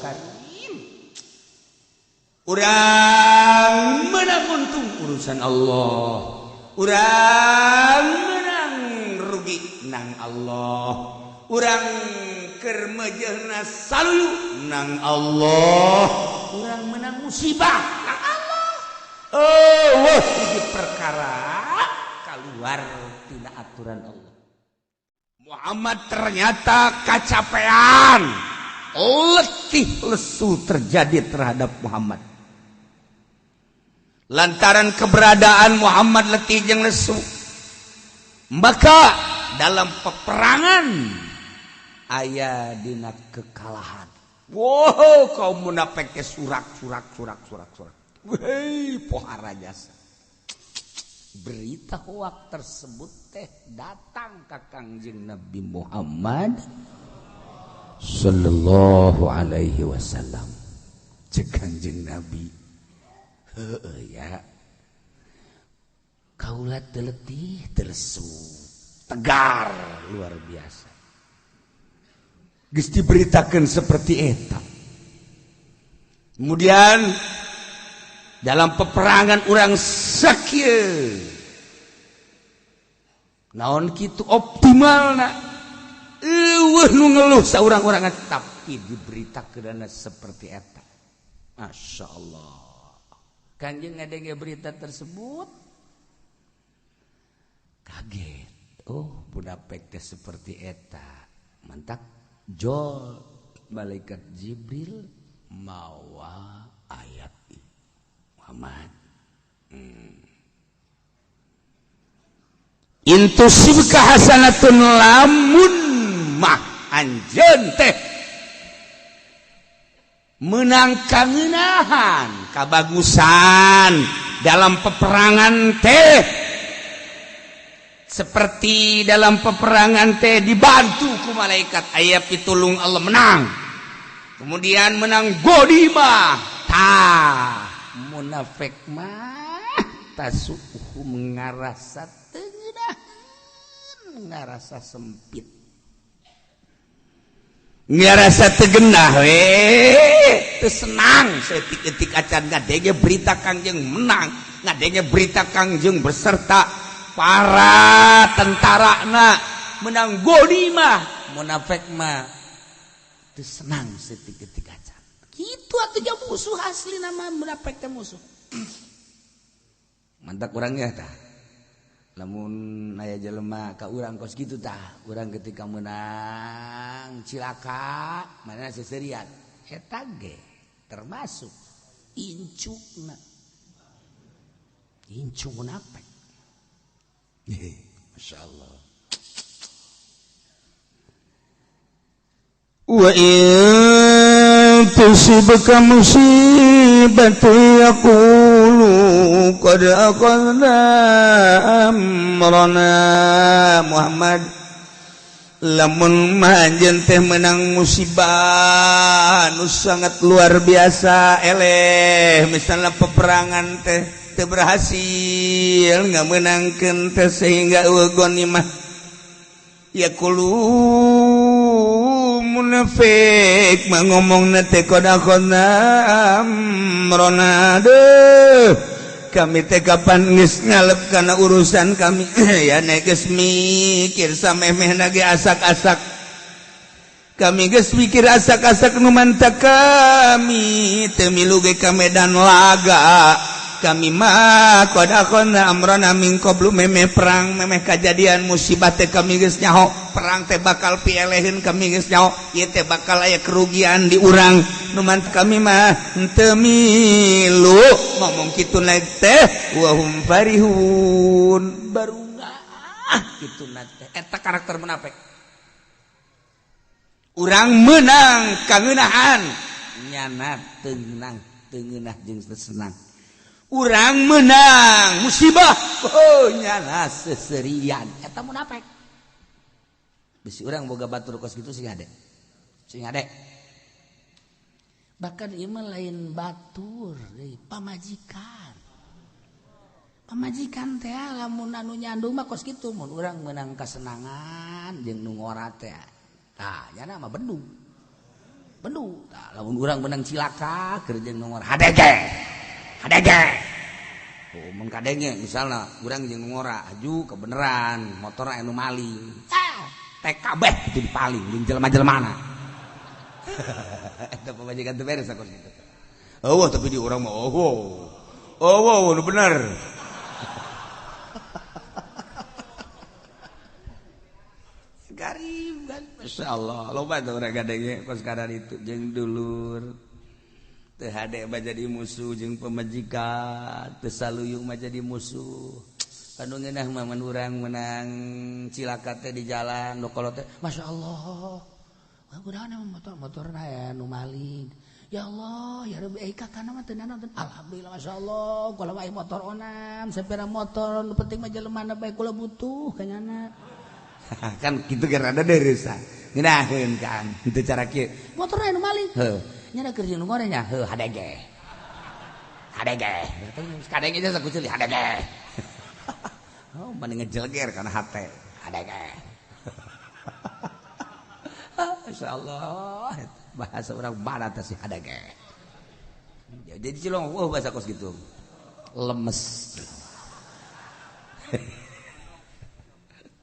Karim. Urang menang untung urusan Allah. Urang menang rugi nang Allah. Urang keur meujeuhna salu nang Allah. Urang menang musibah nang Allah. Oh, ini perkara keluar tina aturan Allah. Muhammad ternyata kacapean. Letih lesu terjadi terhadap Muhammad. Lantaran keberadaan Muhammad letih jeung lesu, maka dalam peperangan aya dina kekalahan. Wow, kaum munafik teh surak. Wei, pohara jasa. Berita hoak tersebut teh datang ka Kangjeng Nabi Muhammad sallallahu alaihi wasallam. Cek Kangjeng Nabi, heueuh ya. Kaula teu letih, teu lesu, tegar luar biasa. Geus diberitakeun seperti eta. Kemudian dalam peperangan urang sakieu naon kitu optimalna eueuh nu ngeluh saurang-urangan tapi diberitakeun seperti eta. Masya Allah. Kanjeng ngadenge berita tersebut kaget. Oh, budak teh seperti eta. Mantak jol malaikat Jibril mawa ayat Muhammad. Intusibka hasanatun lamun mah anjeun teh menang kangeunahan kabagusan dalam peperangan teh, seperti dalam peperangan teh dibantu ku malaikat aya pitulung Allah menang, kemudian menang godimah tah munafik mah tasuhu ngarasa teunahan, ngarasa sempit, ngarasa tegenah teu senang setik-etik acan ngadenge berita Kangjeng menang, ngadenge berita Kangjeng beserta para tentarana menang godimah, munafik mah teu senang setik-etik acan. Kitu atuh nya musuh asli nama munafik teh musuh. Mantak urang ya tah. Lamun aya jelema ka urang kos kitu tah, urang ketika menang cilaka, mana seserian. Eta ge termasuk incukna. Incu munafik. Masya Allah. Wa in tusibka musibatu yaqulu qad aqadna amrana. Muhammad, lamun manjeun teh menang musibah nu sangat luar biasa eleh, misalnya peperangan teh teu berhasil ngamenangkeun teh sehingga eueuh ghanimah, yaqulu munafik mah ngomongna teh qadaqana amrona, deuh kami teh kapan geus ngalep kana urusan kami ya nek geus mikir samemehna ge asak-asak, kami geus mikir asak-asak nu mantak kami teu milu ge ka medan laga, kami mah qadaqana amrona min qablu memeh perang, memeh kajadian musibah teh kami geus nyaho, perang teh bakal pieleheun kami geus nyaho, ieu teh bakal aya kerugian di urang, nu mantak kami mah henteu milu ngomong kitu naik teh wa hum farihun barungah kitu teh. Eta karakter munafik. Urang menang kangeunahan nyana tenang teungeunah jeung senang. Urang menang musibah oh nyana seserian, eta munafik. Bisi urang boga batur kos kitu sing ade. Bahkan ieu mah lain batur, pamajikan. Pamajikan teh lamun anu nyandung mah kos kitu, mun urang meunang kasenangan jeung nu ngora teh. Tah nyana mah bendung. penuh. Lamun urang menang cilaka keur jeung nomor hadege. Hadege. Oh, mun kadenge misalna urang jeung ngora aju kebeneran motor anu maling. Teh kabeh itu dipaling jeung jelema-jelemana. Eta pamajikan teu beres sakos kitu. Eueuh tapi di urang mah nu bener. Garib kan, masya Allah, loba tuh orang gadengnya pas kadar itu, jeung dulur, teu hade mah jadi musuh, jeung pemajikan, teu saluyung mah jadi musuh. Anu ngeunah mah mun urang menang cilaka teh di jalan, lokolo teh, masya Allah, mudah-mudahan motor aya nu maling. Ya Allah, ya Rabbi, kakana mah teu nanaon. Alhamdulillah, masya Allah, kula mah motor onam, sepeda motor, nu penting mah jelemana bae kula butuh kanyana. Kan gitu kan ada deureus ngeunaheun kan itu cara kieu motorna anu maling heuh nya keur jeung nu ngore nya heuh hadege kadenge aja sakucil hadege oh mending ngejelger kana hate hadege masyaallah bahasa urang barat teh si hadege jadi cilong bahasa kos gitu lemes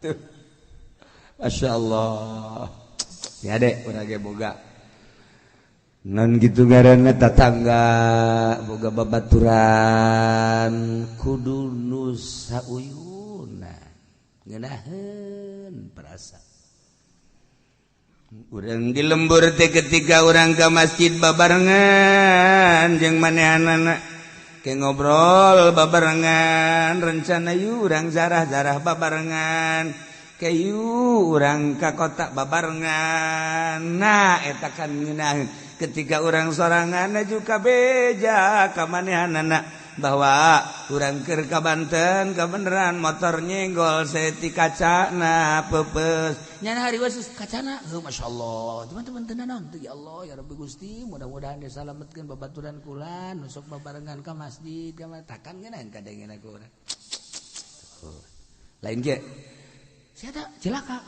tuh Masya Allah ya dek urang ge boga non gitu ngaranna tatangga boga babaturan kudu nu sauyuna ngeunaheun perasa urang di lembur teh ketika urang ka masjid babarengan jeung manehanana ke ngobrol babarengan rencana yu urang zarah-zarah babarengan kayu urang ka kota babarengan nah eta kan ngeunah ketika urang sorangan juga beja ka manehanana bahwa urang keur ka Banten kebeneran motor nyenggol seti kacana peupeus nya hari wasus kacana heuh masyaallah teman-teman teu naon teu ya Allah ya Rabbi Gusti mudah-mudahan disalametkeun babaturan kula nu sok babarengan ka masjid ka takan ngeunah kadengena ku urang lain ge siapa cilaka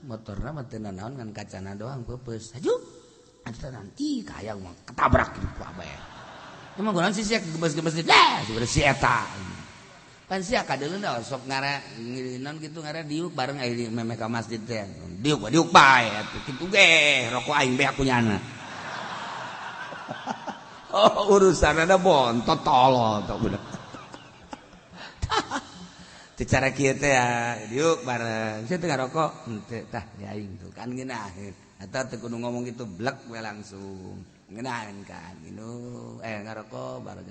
motorna mah teu naon ngan kacana doang peupeus aju atuh nanti kayang mah ketabrak gitu bae emang geunan si sia gemes-gemes dah si eta pan sia kadeuleuh sok ngara naon kitu ngara diuk bareng aya memeh ka masjid teh diuk bae atuh kitu ge rokok aing be akunyana oh urusanna bontot tolol tah budak cara kieu teh ya diuk bareng saya teh ngarokok henteu tah ya aing tuh kan ngeunaheun eta teu kudu ngomong kitu blek we langsung ngeunaheun kan minum ngarokok bareng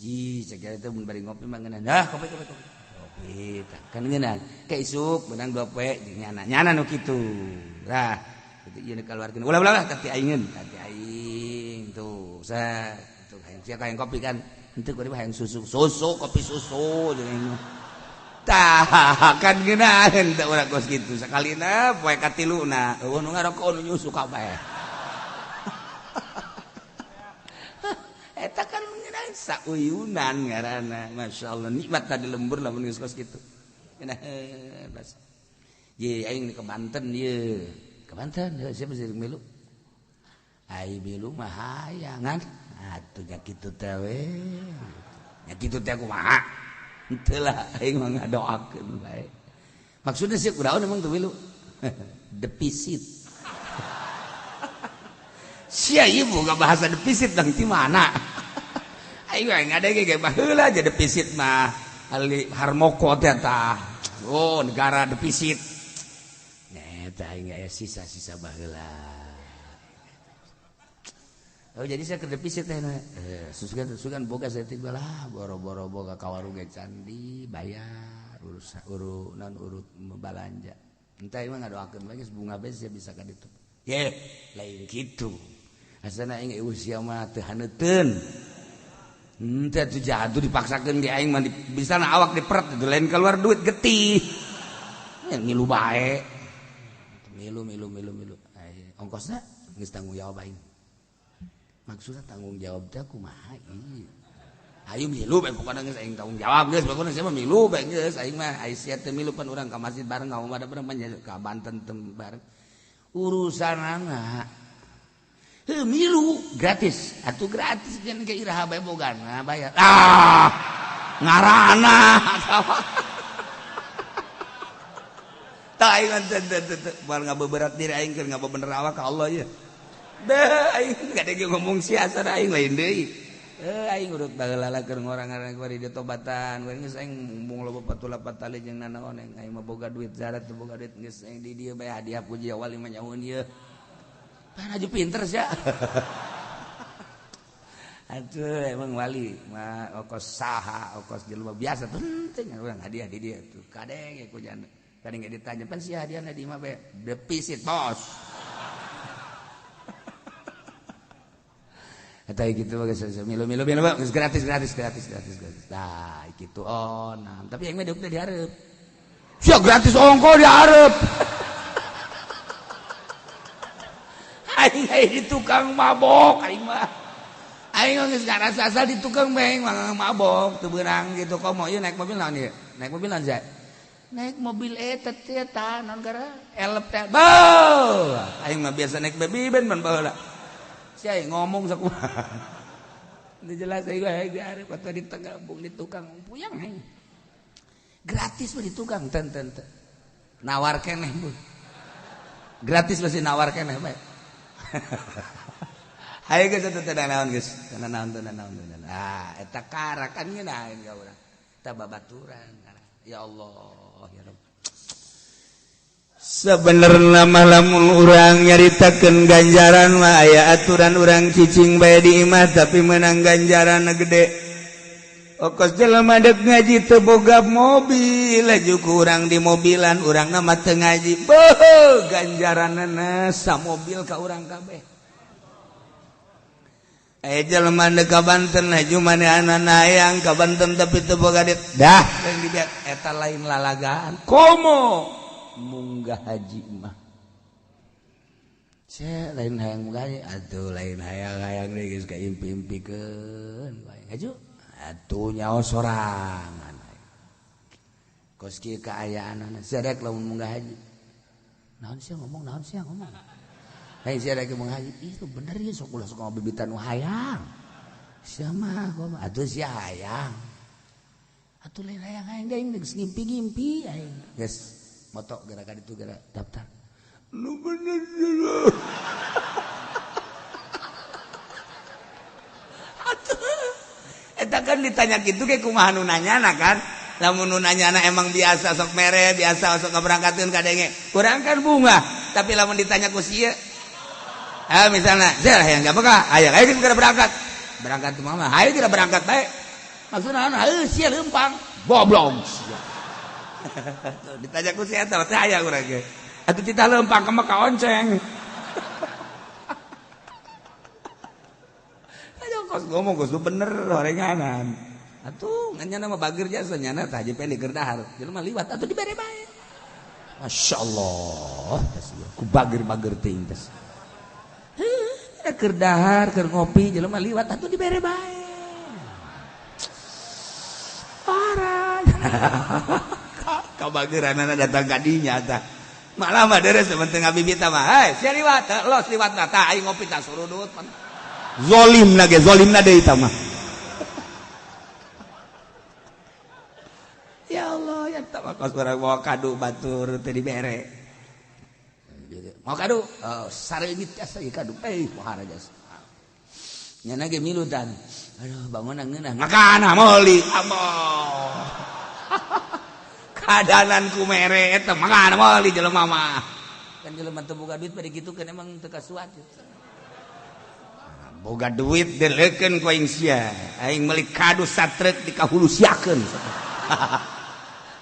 ji cek teh mun bari ngopi mah ngeunaheun dah kopi tah kan ngeunaheun ke isuk benang 2 poe jeung nyana nu kitu lah kitu ieu kaluarkeun ulah kati aing tuh sa tuh hayang kopi kan henteu kudu hayang susu kopi susu jeung tah kan geunaheun teh urang kos kitu sakalina poe katiluna eueuh nu ngarokok nu nyusu kabeh eta kan ngeunaheun sauyunan ngaranna masyaallah nikmat tadi lembur lamun geus kos kitu ngeunaheun bas ye aing ke Banten ye ke Banten siapa sih milu ai milu mah hayangan atuh nya kitu teh we nya kitu teh kumaha henteu lah aing mah ngadoakeun bae maksudna sih kunaon emang teu milu defisit sia ieu boga bahasa defisit dang ti mana aing mah ngadege ge baheula aja defisit mah ali harmoko teh tah oh negara defisit nya tah aing aya sisa-sisa baheula oh jadi saya ke defisit teh sugan boga saya teh lah boro-boro boga ka warung candi bayar urut belanja entah emang ngadoakeun lagi bunga bae saya bisa ka ditu ye lain kitu asana aing usia mah teu haneuteun henteu atuh jatuh dipaksakeun ge aing mah bisana awak diperet itu lain keluar duit getih ngilu bae milu ongkosna geus tanggung jawab aing maksudnya tanggung jawab teh kumaha ieu ayo milu bae pokona geus aing tanggung jawab geus pokona sia mah milu bae geus aing mah ai sia teh milu pan urang ka masjid bareng ngomong ada bareng ka Banten bareng urusanana milu gratis atuh gratis kan ke iraha bae bogana bayar ngarana tah aing moal ngabeberat diri aing keur ngabebener awak ka Allah ya da aing gade ngomong siasar aing lain deui aing urut baheula keur ngorang-ngorang bari ditobatan geus aing mung loba patula patali jeung nanaon aing mah boga duit zarat teu boga duit geus aing di dieu bae hadiah puji wali mah nyahoun ieu pan aju pinter sia atuh emang wali mah ongkos saha ongkos jelema biasa penting urang hadiah di dieu tuh kadeng ku jana kadeng ge ditanya pan sia hadiahna di mah bae defisit bos eta gitu geus milu-milu geus gratis tah kitu nah tapi yang mah deuk teh dihareup sia gratis ongko dihareup aing di tukang mabok aing mah aing geus ngarasa asal di tukang beng mabok teu beurang gitu komo ieu naik mobil naon ieu naik mobil naon sia naik mobil eta teh tah naon gara elep teh beuh aing mah biasa naik baby ben man baheula si aing ngomong sakumaha teu jelas aing diarep atuh di gabung di tukang puyang aing gratis mah di tukang teu nawar keneh bu gratis masih nawar keneh bae ayo geus teu naon geus naon eta karakan ngeunah ka urang eta babaturan ya Allah ya Rabb sebenarnya mah lamun urang nyaritakeun ganjaran mah aya aturan urang cicing bae di imah tapi meunang ganjaranna gede ongkos jelema deuk ngaji teu boga mobil aju ku urang di mobilan urangna mah teu ngaji beuh ganjaranna sa mobil ka urang kabeh jelema deuk ka Banten aju manehanana hayang ka Banten tapi teu boga duit dah yang dibiak eta lain lalagaan komo munggah haji mah ce lain hayang munggah haji atuh lain hayang-hayang deui geus ka impi-impikeun aju atuh nyaho sorangan kos kieu kaayaanana sadek lamun munggah haji naon sia ngomong lain sia rek munggah haji itu bener ieu sok ulah sok ngabibitan nu hayang sia mah atuh sia hayang atuh lain hayang-hayang deui geus ngimpi-ngimpi aing geus moto gara-gara itu gara daftar nu bener dulu eta kan ditanya gitu ke kumaha nu nanyana kan lamun nu nanyana emang biasa sok mere biasa sok ngaberangkateun ka denge urang kan bunga tapi lamun ditanya ku sieu misalna sia hayang gapaka aya geus geus berangkat teh mah hayu geus berangkat bae maksudna naon sia leumpang goblok ditanya ku sia teh aya urang ge atuh titah leumpang ka mah kaonceng kos ngomong kos bener horenganan atuh nganyana mah bageur jasa nyana tah jeung pendek keur dahar jelema liwat atuh dibere bae masyaallah ku bageur-bageur teuing tos keur dahar keur ngopi jelema liwat atuh dibere bae parah kabageuranana datang ka dinya tah malah mah deres penting ngabibita mah sia liwat los liwat tah aing ngopi tah surudut zolimna deui tah mah ya Allah ya tah kos urang bawa kado batur teu dibere mau kado sareumit asa ieu kado pohara jas nyana ge milu dan aduh bangunan ngeunah makana meuli amoh kadanan ku mere eta makana meuli jelema mah kan jelema teu boga duit bade kitu kan emang teu kasuat boga duit deleukeun ku aing sia aing meuli kado satreuk dikahulu siakeun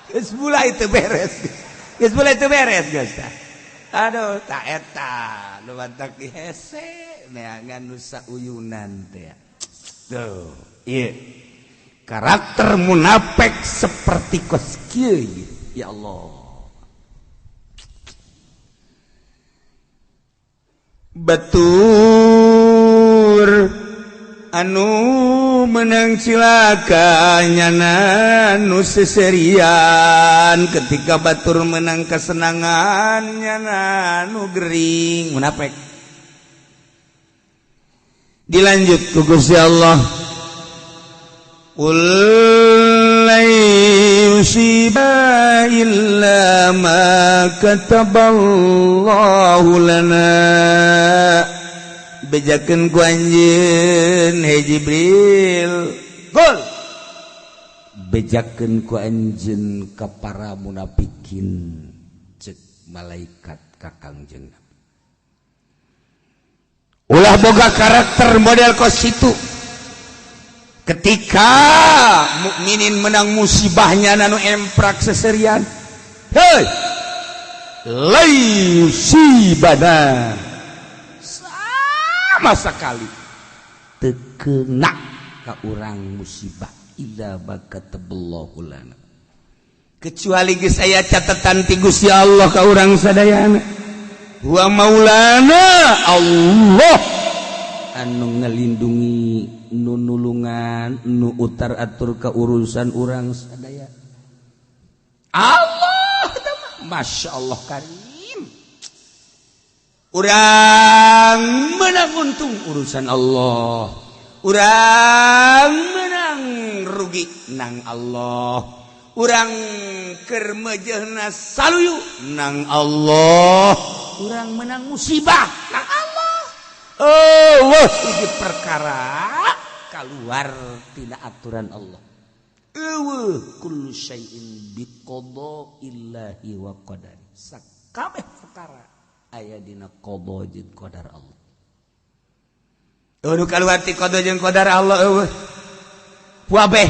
geus mulai teu beres geus aduh tak eta nu batak hese neangan nu sauyunan teh tuh ieu karakter munafik seperti kos kieu ya Allah batur anu menang cilaka nyana nu seserian ketika batur menang kesenangan nyana nu gering munafik Dilanjut ku Gusti Allah. Qul la yusiba illa ma kataballahu lana. Bejakeun ku anjeun he Jibril. Qul bejakeun ku anjeun ka para munafikin cek malaikat ka Kangjeng Nabi. Ulah boga karakter model kos itu. Ketika mukminin menang musibahnya nanu emprak seserian. Hei, laysibana sama sekali teu keuna ka urang musibah illa bakataballahu lana. Kecuali geus aya catatan ti Gusti Allah ka urang sadayana. Wa maulana Allah anu ngelindungi nu nulungan nu utar atur ka urusan urang sadaya. Allah Masya Allah karim. Urang menang untung urusan Allah, urang menang rugi nang Allah, urang keur meujeuhna saluyu nang Allah, urang menang musibah nang Allah. Allah iki perkara kaluar tina aturan Allah. Eueuh kullu syai'in biqada illahi wa qadari. Sakabeh perkara aya dina qada jeung qadar Allah. Eueuh kaluar ti qada jeung qadar Allah eueuh. Puabeh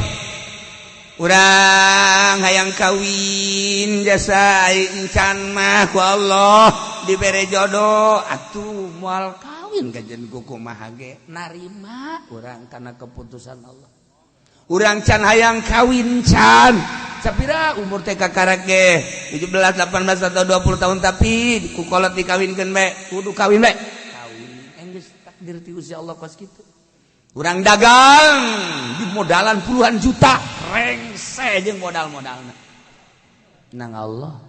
urang hayang kawin jasa encan mah ku Allah dibere jodoh atuh moal kawin kajen kumaha ge narima urang kana keputusan Allah. Urang can hayang kawin can sapira umur teh kakarek ge 17 18 atau 20 tahun tapi ku kolot dikawinkeun be kudu kawin be kawin enggeus takdir ti Gusti Allah kos kitu. Urang dagang di modalan puluhan juta rengse jeung modal-modalna nang Allah.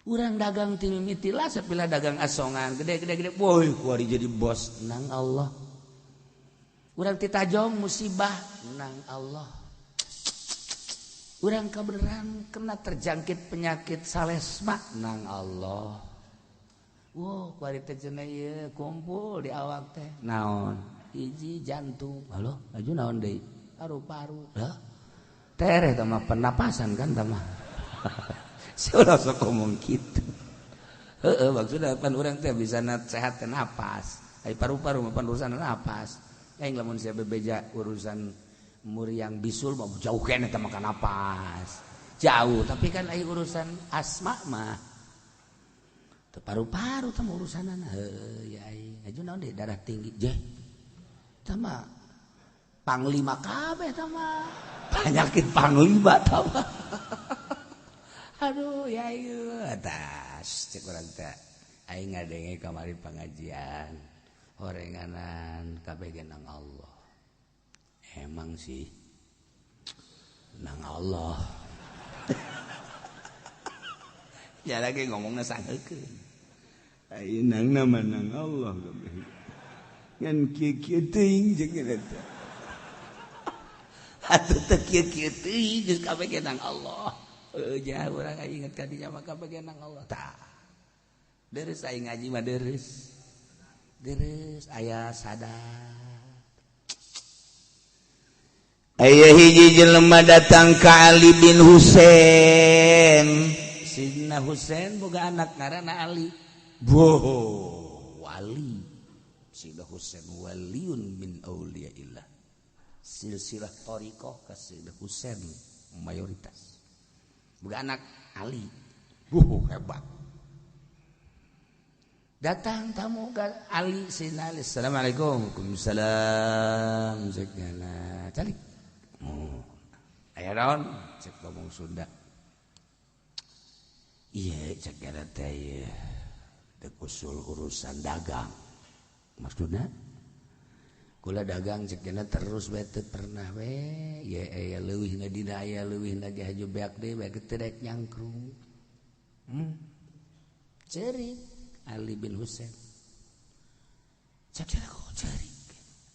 Urang dagang ti mimiti lah sapila dagang asongan gede boy kuari jadi bos nang Allah. Urang ti tajong musibah nang Allah. Urang kabeneran kena terjangkit penyakit salesma nang Allah. Wow, kuari teh cenah ieu kumpul di awak teh. Naon? Hiji jantung. Halo, aju naon deui? Paru-paru. Lah. Tereh tah mah pernapasan kan tah mah. Salah sok ngomong kitu. Heeh, maksudna pan urang teh bisa sehat teh napas. Ai paru-paru mah pan urusan napas. Aing lamun sia bebeja urusan muriang bisul mah jauh kene teh mah napas. Jauh, tapi kan ai urusan asma mah teu paru-paru teh urusanana. Heuh, ya ai. Aju naon deui darah tinggi. Jeh. Tah mah panglima kabeh tah mah. Penyakit panglima tah mah. Aduh, ya ieu atas cek urang teh. Aing ngadenge kamari pengajian. Horenganan kabeh ge nang Allah. Emang sih nang Allah. Ya lagi ngomongna sangeukeun. Ayeuna mah nang Allah kabeh. Ngan kieu-kieu teuing jeung eta. Atuh teu kieu-kieu teuing geus kabeh ge nang Allah. Jah urang inget ka dinya mah kabeh ge nang Allah. Tah. Deres aing ngaji mah deres. Deres aya sadar. Aya hiji jelema datang ka Ali bin Husain. Sidina Husain boga anak ngaranna Ali. Boh, wali. Sidina Husain waliun min auliyaillah. Silsilah thariqah ka Sidina Husain mayoritas. Boga anak Ali. Boh, hebat. Datang tamu ke Ali Sidina Ali. Assalamualaikum. Waalaikumsalam. Segala calik. Aya naon? Cek ngomong Sunda. Iya, cek gara teh ieu. Teu usul urusan dagang. Maksudna kula dagang cek kana terus bae teu pernah we. Ye aya leuwihna dina aya leuwihna ge haju beak deui bae teu rek nyangkrung. Cerik Ali bin Husain. Cek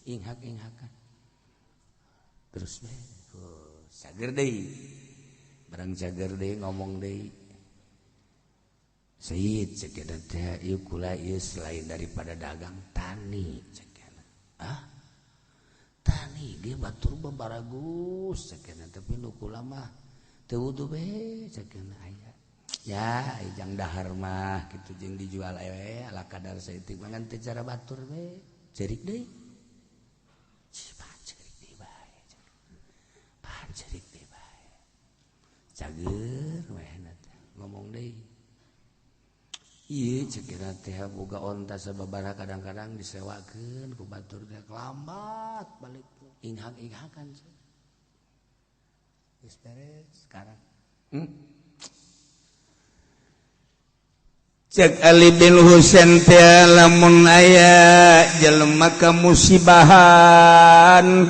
inghak-inghakan terus cager deui barang cager deui ngomong deui Sayyid cek eta teh ieu kula ieu selain daripada dagang tani cek tani dia batur babaragus cek tapi nu kula mah teu wudu we cek aya ya ijang dahar mah kitu jeung dijual we ala kadar saeutik mah ngan teu cara batur we cerik deui cerik deui bae cager we ngomong deui ieu cek teh boga onta sababaraha kadang-kadang disewakeun ku batur teh lambat balik inghak-inghakan geus beres sekarang Cek Ali bin Husain teh lamun aya jelema kamusibahan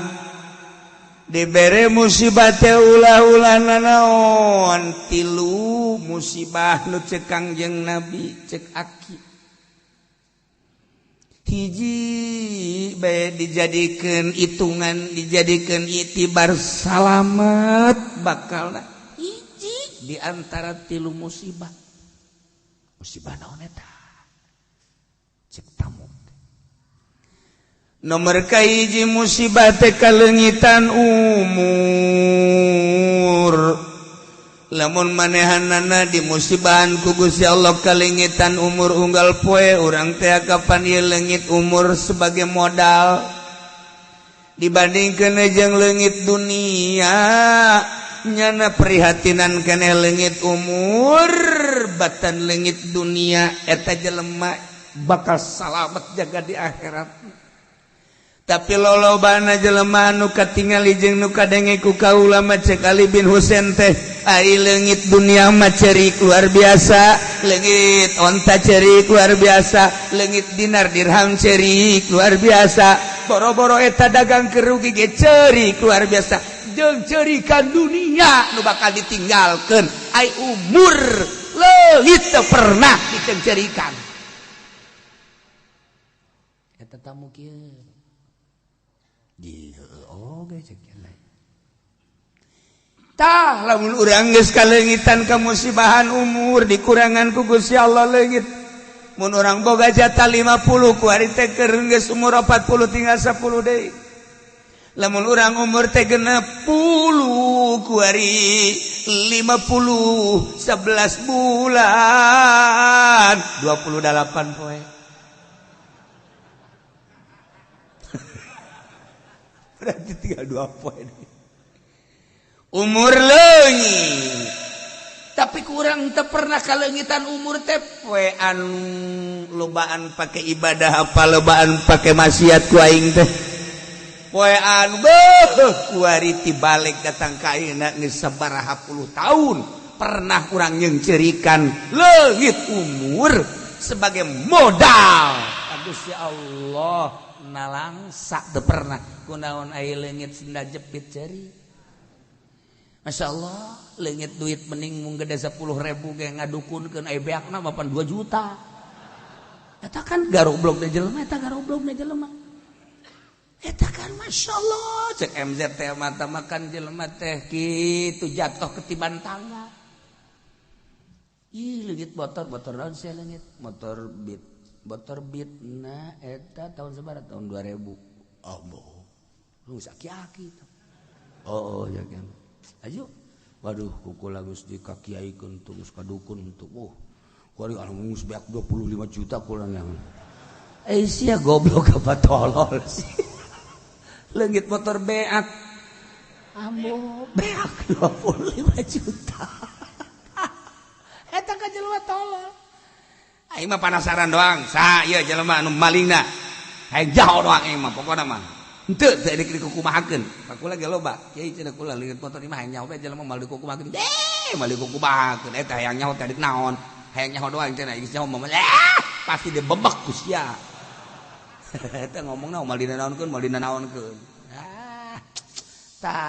dibere musibah teh ulah-ulana naon 3 musibah nu cek Kangjeng Nabi cek aki hiji bae dijadikeun hitungan dijadikeun itibar salamet bakalna hiji di antara 3 musibah naon eta cek tamu nomor kahiji musibah teh kalengitan umur lamun manehanana di musibahan ku Gusti Allah kalengitan umur unggal poe urang teh kapan ieu leungit umur sebagai modal dibandingkeun jeung leungit dunia nyana prihatinan keneh leungit umur batan leungit dunia eta jelema bakal salamet jaga di akhirat tapi lolobana jelema anu katingali jeung nu kadenge ku kaula mah cek Ali bin Husain teh ai leungit dunia mah ceurik luar biasa leungit onta ceurik luar biasa leungit dinar dirham ceurik luar biasa boro-boro eta dagang kerugi ge ceurik luar biasa jeung ceurikan dunia nu bakal ditinggalkeun ai umur leungit teu pernah diceurikan eta tamu kieu tah lamun urang geus kalengitan kamusibahan umur dikurangan ku Gusti Allah leungit mun urang boga jatah 50 ku ari teh keur geus umur 40 tinggal 10 deui lamun urang umur teh genep 10 ku ari 50 11 bulan 28 poe berarti tinggal 2 poe umur leungit tapi kurang teu pernah kalengitan umur teh poe anu lobaan pake ibadah apa lobaan pake maksiat ku aing teh poe anu beuh ku ari tibalik datang ka ayeuna geus sabaraha puluh tahun pernah urang nyeungceurikan leungit umur sebagai modal Gusti Allah nalangsa teu pernah kunaon aya leungit senda jepit ceuri Masya Allah leungit duit mending mung gede 10.000 ge ngadukunkeun aya beakna mapan 2 juta eta kan garoblok na jelema eta garoblok na jelema eta kan Masya Allah cek MZ teh mata makan jelema teh kitu jatuh ketiban tangga ih leungit motor naon sia leungit motor beat na eta tahun sabaraha tahun 2000 Allah lu saki-aki oh ya kan ayo waduh kukula geus dikakiaikeun teu geus kadukun teu kuari anu geus beak 25 juta kula yang sia goblok apa tolol sih leungit motor beak ambo beak 25 juta eta ka jelema tolol aing mah penasaran doang sa ieu jelema anu malingna hayang jauh doang aing mah pokona mah henteu teh dikukumahakeun pakula ge loba kieu cenah kula leungit motor imah hayang nyaho we jelema mal dikukumahakeun mal dikukumahakeun eta hayang nyaho teh naon hayang nyaho doang cenah geus nyaho mah pasti dibebek ku sia eta ngomongna mal dinaonkeun ta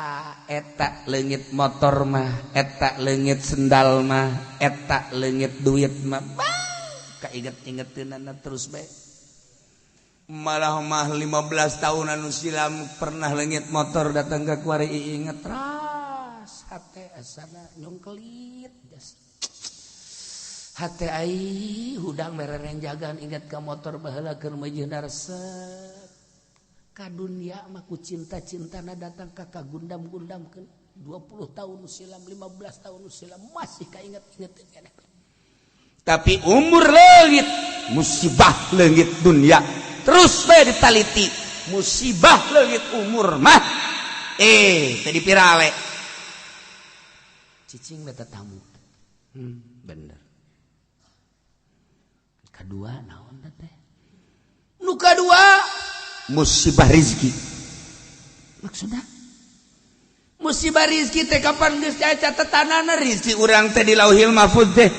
eta leungit motor mah eta leungit sendal mah eta leungit duit mah kainget-ingeteunana terus bae malah mah 15 tahunan silam pernah leungit motor datang ke kuari inget ras hate asana nyongkelit hate ai hudang merereng jagan ingat ka motor baheula keur meujeuh resep ka dunya mah ku cinta-cintana datang ka kagundam-gundamkeun 20 tahun silam 15 tahun silam masih kainget-inget keneh tapi umur leungit musibah leungit dunia terus bae ditaliti musibah leungit umur mah tadi pirale cicing beta tamu bener kedua naon teh nu kadua musibah rezeki maksudna musibah rezeki teh kapan geus catetanana rezeki urang teh di Lauhil Mahfuz teh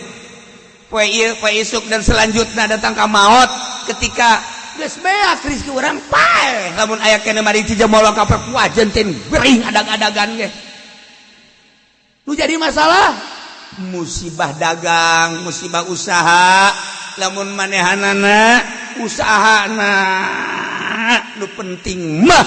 poe ieu poe isuk dan selanjutnya datang ka maot ketika geus beak rezeki urang pae lamun aya keneh mari dijemolo ka wajen teh bering adag-adagan ge nu jadi masalah musibah dagang musibah usaha lamun manehanana usahana nu penting mah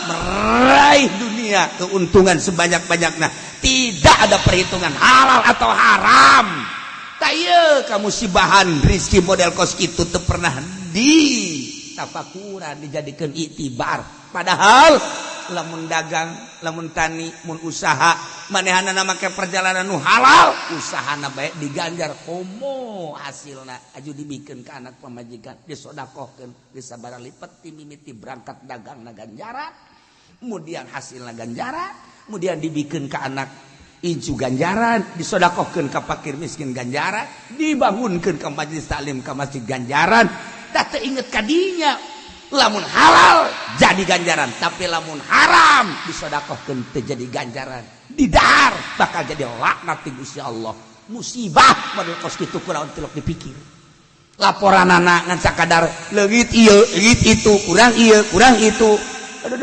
meraih dunia keuntungan sebanyak-banyaknya tidak ada perhitungan halal atau haram taya kamu musibahan rezeki model kos kitu teu pernah ditafakuran dijadikan iktibar padahal lamun dagang lamun tani mun usaha manehanana make perjalanan nu halal usahana bae diganjar komo hasilna aju dibikeun ka anak pamajikan disodakohkeun disabaraha lipat ti mimiti berangkat dagangna ganjaran kemudian hasilna ganjaran kemudian dibikeun ka anak incu ganjaran disodakohkeun ka fakir miskin ganjaran dibangunkeun ka majelis taklim ka masjid ganjaran da teu inget ka dinya lamun halal jadi ganjaran tapi lamun haram disodakohkeun teu jadi ganjaran didar bakal jadi laknat ti Gusti Allah musibah model kos kitu kunaon teu dipikir laporanana ngan sakadar leungit ieu leungit itu kurang ieu kurang itu aduh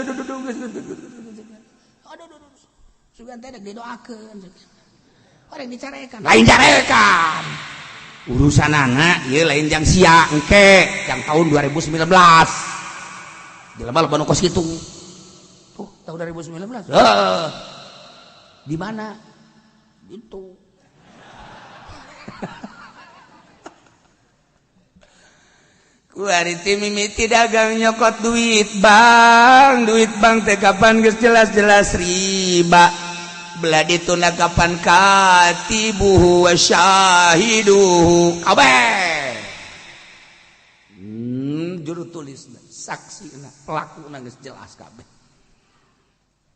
sugan teh deuk didoakeun orang dicarekan lain carekan urusanana ieu lain jang sia engke jang tahun 2019 jelema loba nu kos kitu tuh tahun 2019 di mana itu kuari ti mimiti dagang nyokot duit bang teh kapan geus jelas-jelas riba belah dituna kapan katibuhu wa syahiduhu kabeh juru tulisna saksina pelakuna geus jelas kabeh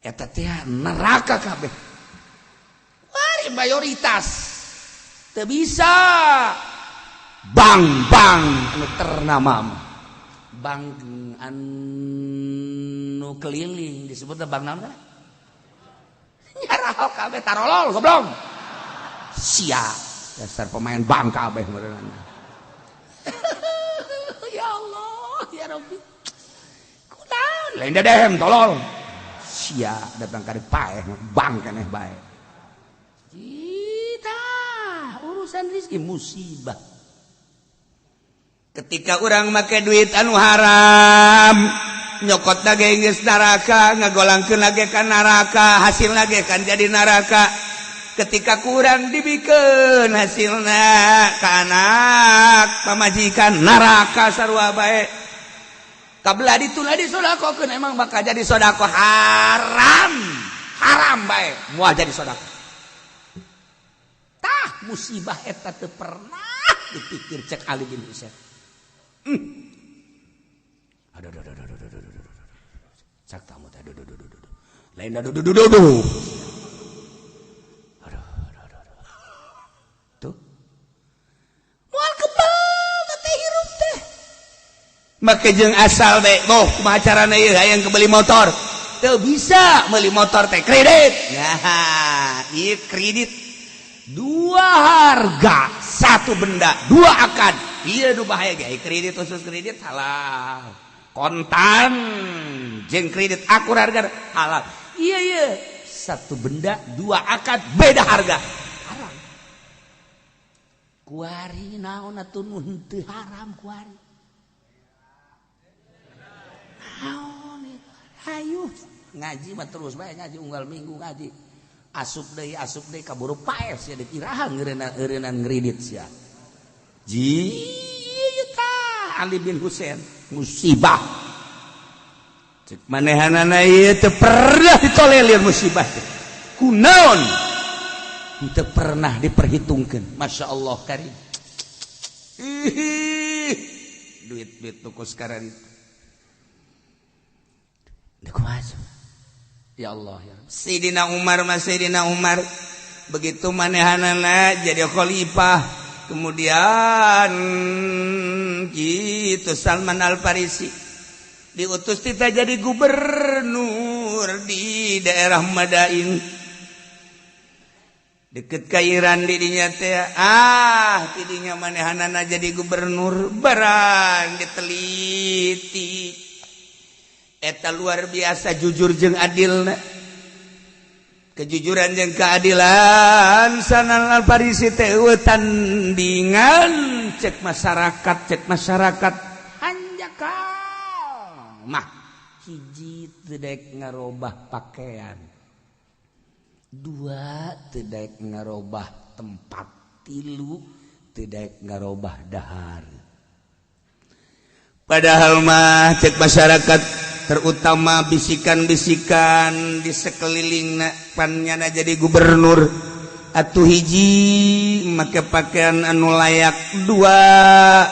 eta teh neraka kabeh wari mayoritas teu bisa bank anu ternama bank anu keliling disebutna bank naon kana nyarahok kabeh tarolol goblok sia dasar pemain bank kabeh meureunana ya Allah ya Rabbi kunaon lain dadehem tolol sia datang ka paeh bank keneh bae kita urusan rezeki musibah ketika orang make duit anu haram nyokot lagi geus neraka ngagolangkeun lagi ka neraka hasil lagi kan jadi neraka ketika kurang dibikeun hasilna ka anak pamajikan neraka sarua bae kabelah dituna disodakokeun emang bakal jadi sodako haram bae moal jadi sodako tah musibah eta teu pernah dipikir cek Ali bin Husain aduh cak tamu teh aduh lain aduh tuh moal kebal teh hirup teh make jeung asal bae boh kumaha carana ieu hayang kebeli motor teu bisa meuli motor teh kredit nah ieu kredit dua harga satu benda dua akad iya nu bahaya ge kredit khusus kredit halal kontan jeung kredit akur harga halal iya satu benda dua akad beda harga haram kuari naon atuh nu teu haram kuari ngaji mah terus bae ngaji unggal minggu ngaji asup deui kaburu paes ya dikirahan ngeureunnan ngridit sia ji ta Ali bin Husain musibah cek manehanana ieu teu pernah ditolelir musibah teh kunaon teu pernah diperhitungkeun masyaallah karim duit tuku sekarang itu ya Allah ya Sayyidina Umar begitu manehanana jadi khalifah kemudian gitu Salman Al-Farisi diutus kita jadi gubernur di daerah Madain deket ka Iran didinya teh tidinya manehanana jadi gubernur barang diteliti eta luar biasa jujur jeung adilna kejujuran jeung keadilan Salman Al-Farisi teh tandingan cek masyarakat hanjakal mah hiji teu daek ngarobah pakaian dua teu daek ngarobah tempat tilu teu daek ngarobah dahar padahal mah cek masyarakat terutama bisikan-bisikan di sekelilingna pannyana jadi gubernur atuh hiji make pakaian anu layak dua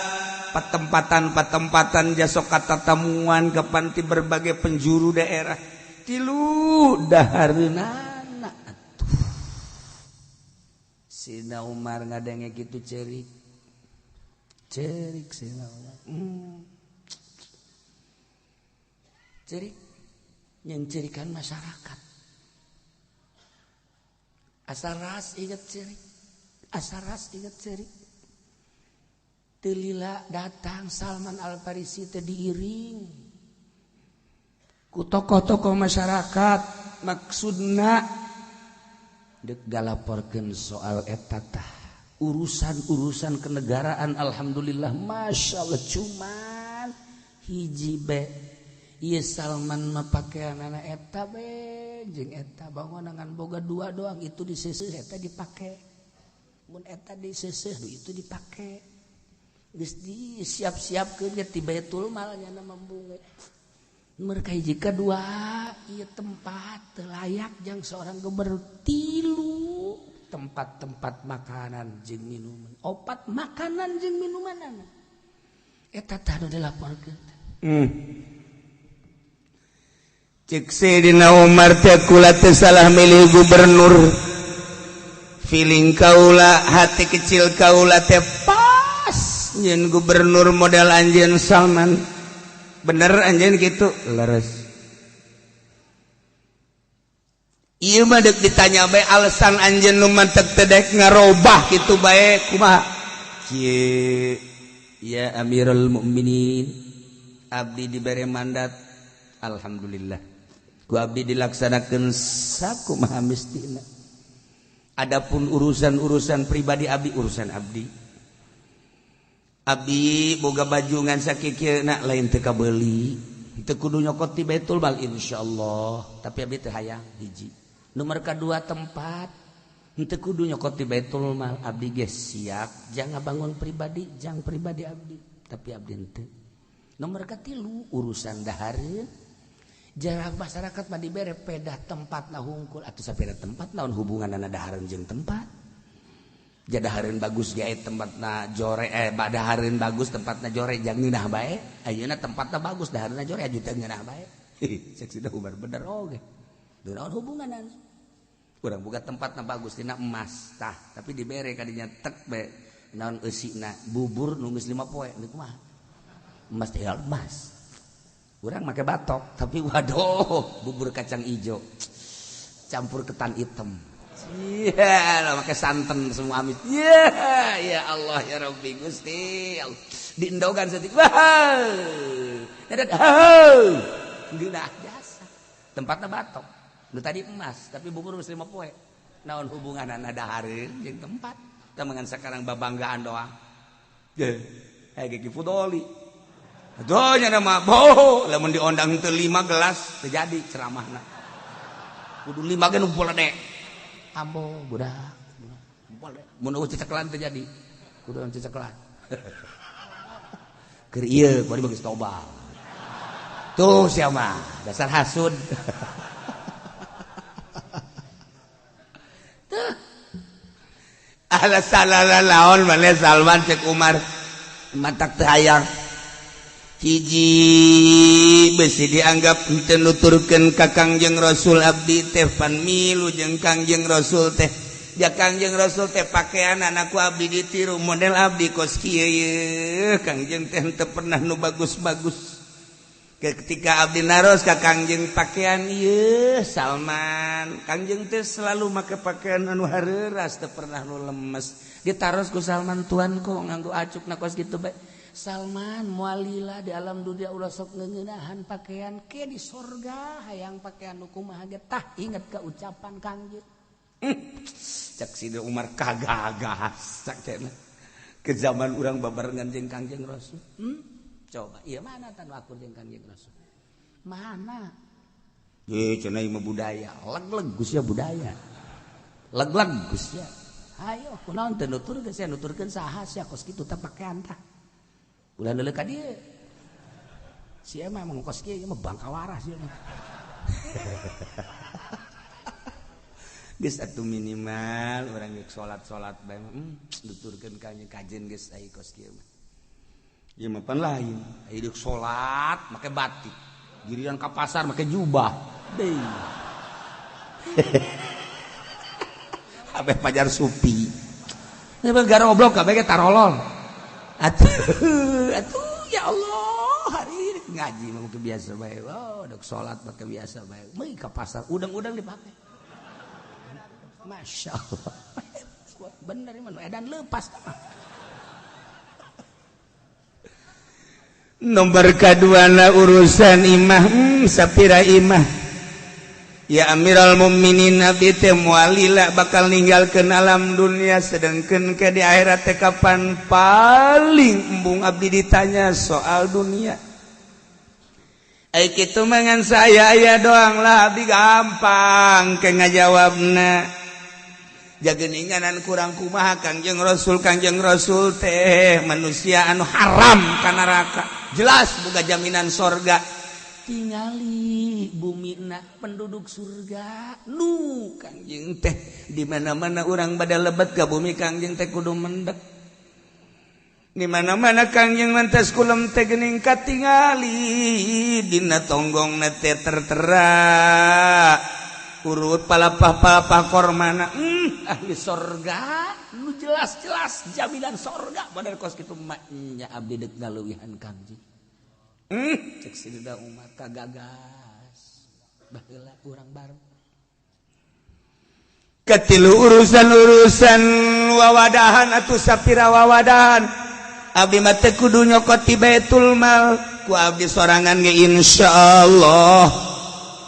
patempatan jasok katatamuan ka panti berbagai penjuru daerah tilu dahareunana atuh Sina Umar ngadenge kitu cerik Sina Umar cerik nyencerikan masyarakat asal ras ingat cerik telila datang Salman Al-Farisi teh diiring ku tokoh-tokoh masyarakat maksudna dek galaporkeun soal eta tah urusan kenegaraan alhamdulillah masyaallah cuman hiji be ieu Salman mah pakaianana eta be jeung eta bangunangan boga dua doang itu diseuseuh eta dipake mun eta diseuseuh itu dipake geus disiap-siapkeun ti Baitul Mal nya mambung mereka hiji kedua ieu tempat teu layak jeung seorang gubernur tilu tempat-tempat makanan jeung minuman opat makanan jeung minuman eta tah nu dilaporkeun cek Sayyidina Umar teh kula teh salah milih gubernur feeling kaula hati kecil kaula teh pas nyen gubernur model anjeun Salman bener anjeun kitu leres ieu mah deuk ditanya bae alasan anjeun nu mantep teh daek ngarobah kitu bae kumaha kieu ya Amirul Mukminin abdi dibere mandat alhamdulillah ku abdi dilaksanakeun sakumaha mestina adapun urusan pribadi abdi urusan abdi boga baju ngan sakikieuna lain teu kabeuli teu kudu nyokot ti Baitul Mal insyaallah tapi abdi teu hayang hiji nomor kadua tempat teu kudu nyokot ti Baitul Mal abdi geus siap jangan bangun pribadi jang pribadi abdi tapi abdi teu nomor katilu urusan dahareun jarak masyarakat mah dibere pedah tempatna hungkul atuh sapeda tempat naon hubunganna dahareun jeung tempat jadahareun bagus ge tempatna jore badahareun bagus tempatna jore jang ngeunah bae ayeuna tempatna bagus dahareunna jore aju teu ngeunah bae cek Sina Umar bener oge teu naon hubunganna urang boga tempatna bagus tina emas tah tapi dibere kadinya tek bae naon eusina bubur nu geus 5 poe kumaha emas teh emas urang make batok tapi waduh bubur kacang ijo campur ketan hitam iya make santen semua amis ya Allah ya Rabbi Gusti diendogan saeutik wah dadat geunah jasa tempatna batok nu tadi emas tapi bubur geus 5 poe naon hubunganna dahareun jeung tempat tamangan sakarang babanggaan doang ge Ki Fudoli Aduhnya nama boh, lamun diondang teu 5 gelas terjadi ceramahna. Kudu 5 ge numpul dek. Ambo budak. Numpul dek. Mun ceceklan terjadi. Kudu ceceklan. Keur ieu bari bagi tobal. Tuh sia mah, dasar hasud. Tuh. Ala salala laon maneh Salman cek Umar. Matak teu hayang. Hiji besi dianggap henteu nuturkeun ka Kangjeng Rasul abdi teh pan milu jeung Kangjeng Rasul teh. Ya Kangjeng Rasul teh pakaian anakku abdi ditiru model abdi kos kieu ye. Kangjeng teh henteu pernah nu bagus-bagus. Ketika abdi naros ka Kangjeng pakaian ieu Salman, Kangjeng teh selalu make pakaian anu hareuras teu pernah nu lemes. Ditaros ku Salman tuan kok nganggo acukna kos kitu bae. Salman mualila di alam dunia ulah sok ngeunahan pakaian ke di sorga hayang pakaian nu kumaha ge tah inget ka ucapan Kangjeng. Cak Sidi Umar kagagas cak cenah. Ke zaman urang babarengan jeung Kangjeng Rasul. Coba ieu mana tan akur jeung Kangjeng Rasul. Mana? Ye cenah ieu budaya, leg-leg Gus ya budaya. Leg-leg Gus ya. Hayo kunaon teu nutur geus ya nuturkeun saha sia kos kitu teh pakaian tah. Ulah neuleuh ka dieu. Sia mah mangkos kieu mah bangka waras ieu mah. Geus atuh minimal urang geus salat-salat bae nuturkeun ka kajen geus ai kos kieu mah. Ieu mah pan lain, ai deuk salat make batik. Giliran ka pasar make jubah. Deui. Abe pajar supi. Ieu mah gara goblok kabeh ge tarolol. Atuh ya Allah hari ini ngaji mah biasa bae. Oh, dok salat pakai biasa bae. Meuy ka pasar udang-udang dipake. Masya Allah. Bener mah edan leupas mah. Nomor kaduana urusan imah sapira imah. Ya Amirul Mukminin Nabi teh mualila bakal ninggalkeun alam dunia sedengkeun ke di akhirat teh kapan paling embung abdi ditanya soal dunia. Ai kitu mangan saya aya doang lah abdi gampang ke ngajawabna. Jageninganan kurang kumaha Kangjeng Rasul teh manusia anu haram ka neraka. Jelas boga jaminan sorga. Tingali bumi nak penduduk surga nu Kangjeng teh di mana-mana urang bada lebet ka bumi Kangjeng teh kudu mendek di mana-mana Kangjeng mantes kulem teh geuning katingali dina tonggongna teh tertera urut palapah-palapah kormana ahli sorga nu jelas-jelas jaminan sorga bener kos kitu mah nya abdi deuk ngaleuwihan Kangjeng. Cek Sida Umar kagagas baheula urang baru katilu urusan wawadahan atuh sapira wawadahan abdi mah teh kudu nyokot ti Baitul Mal ku abdi sorangan ge insyaallah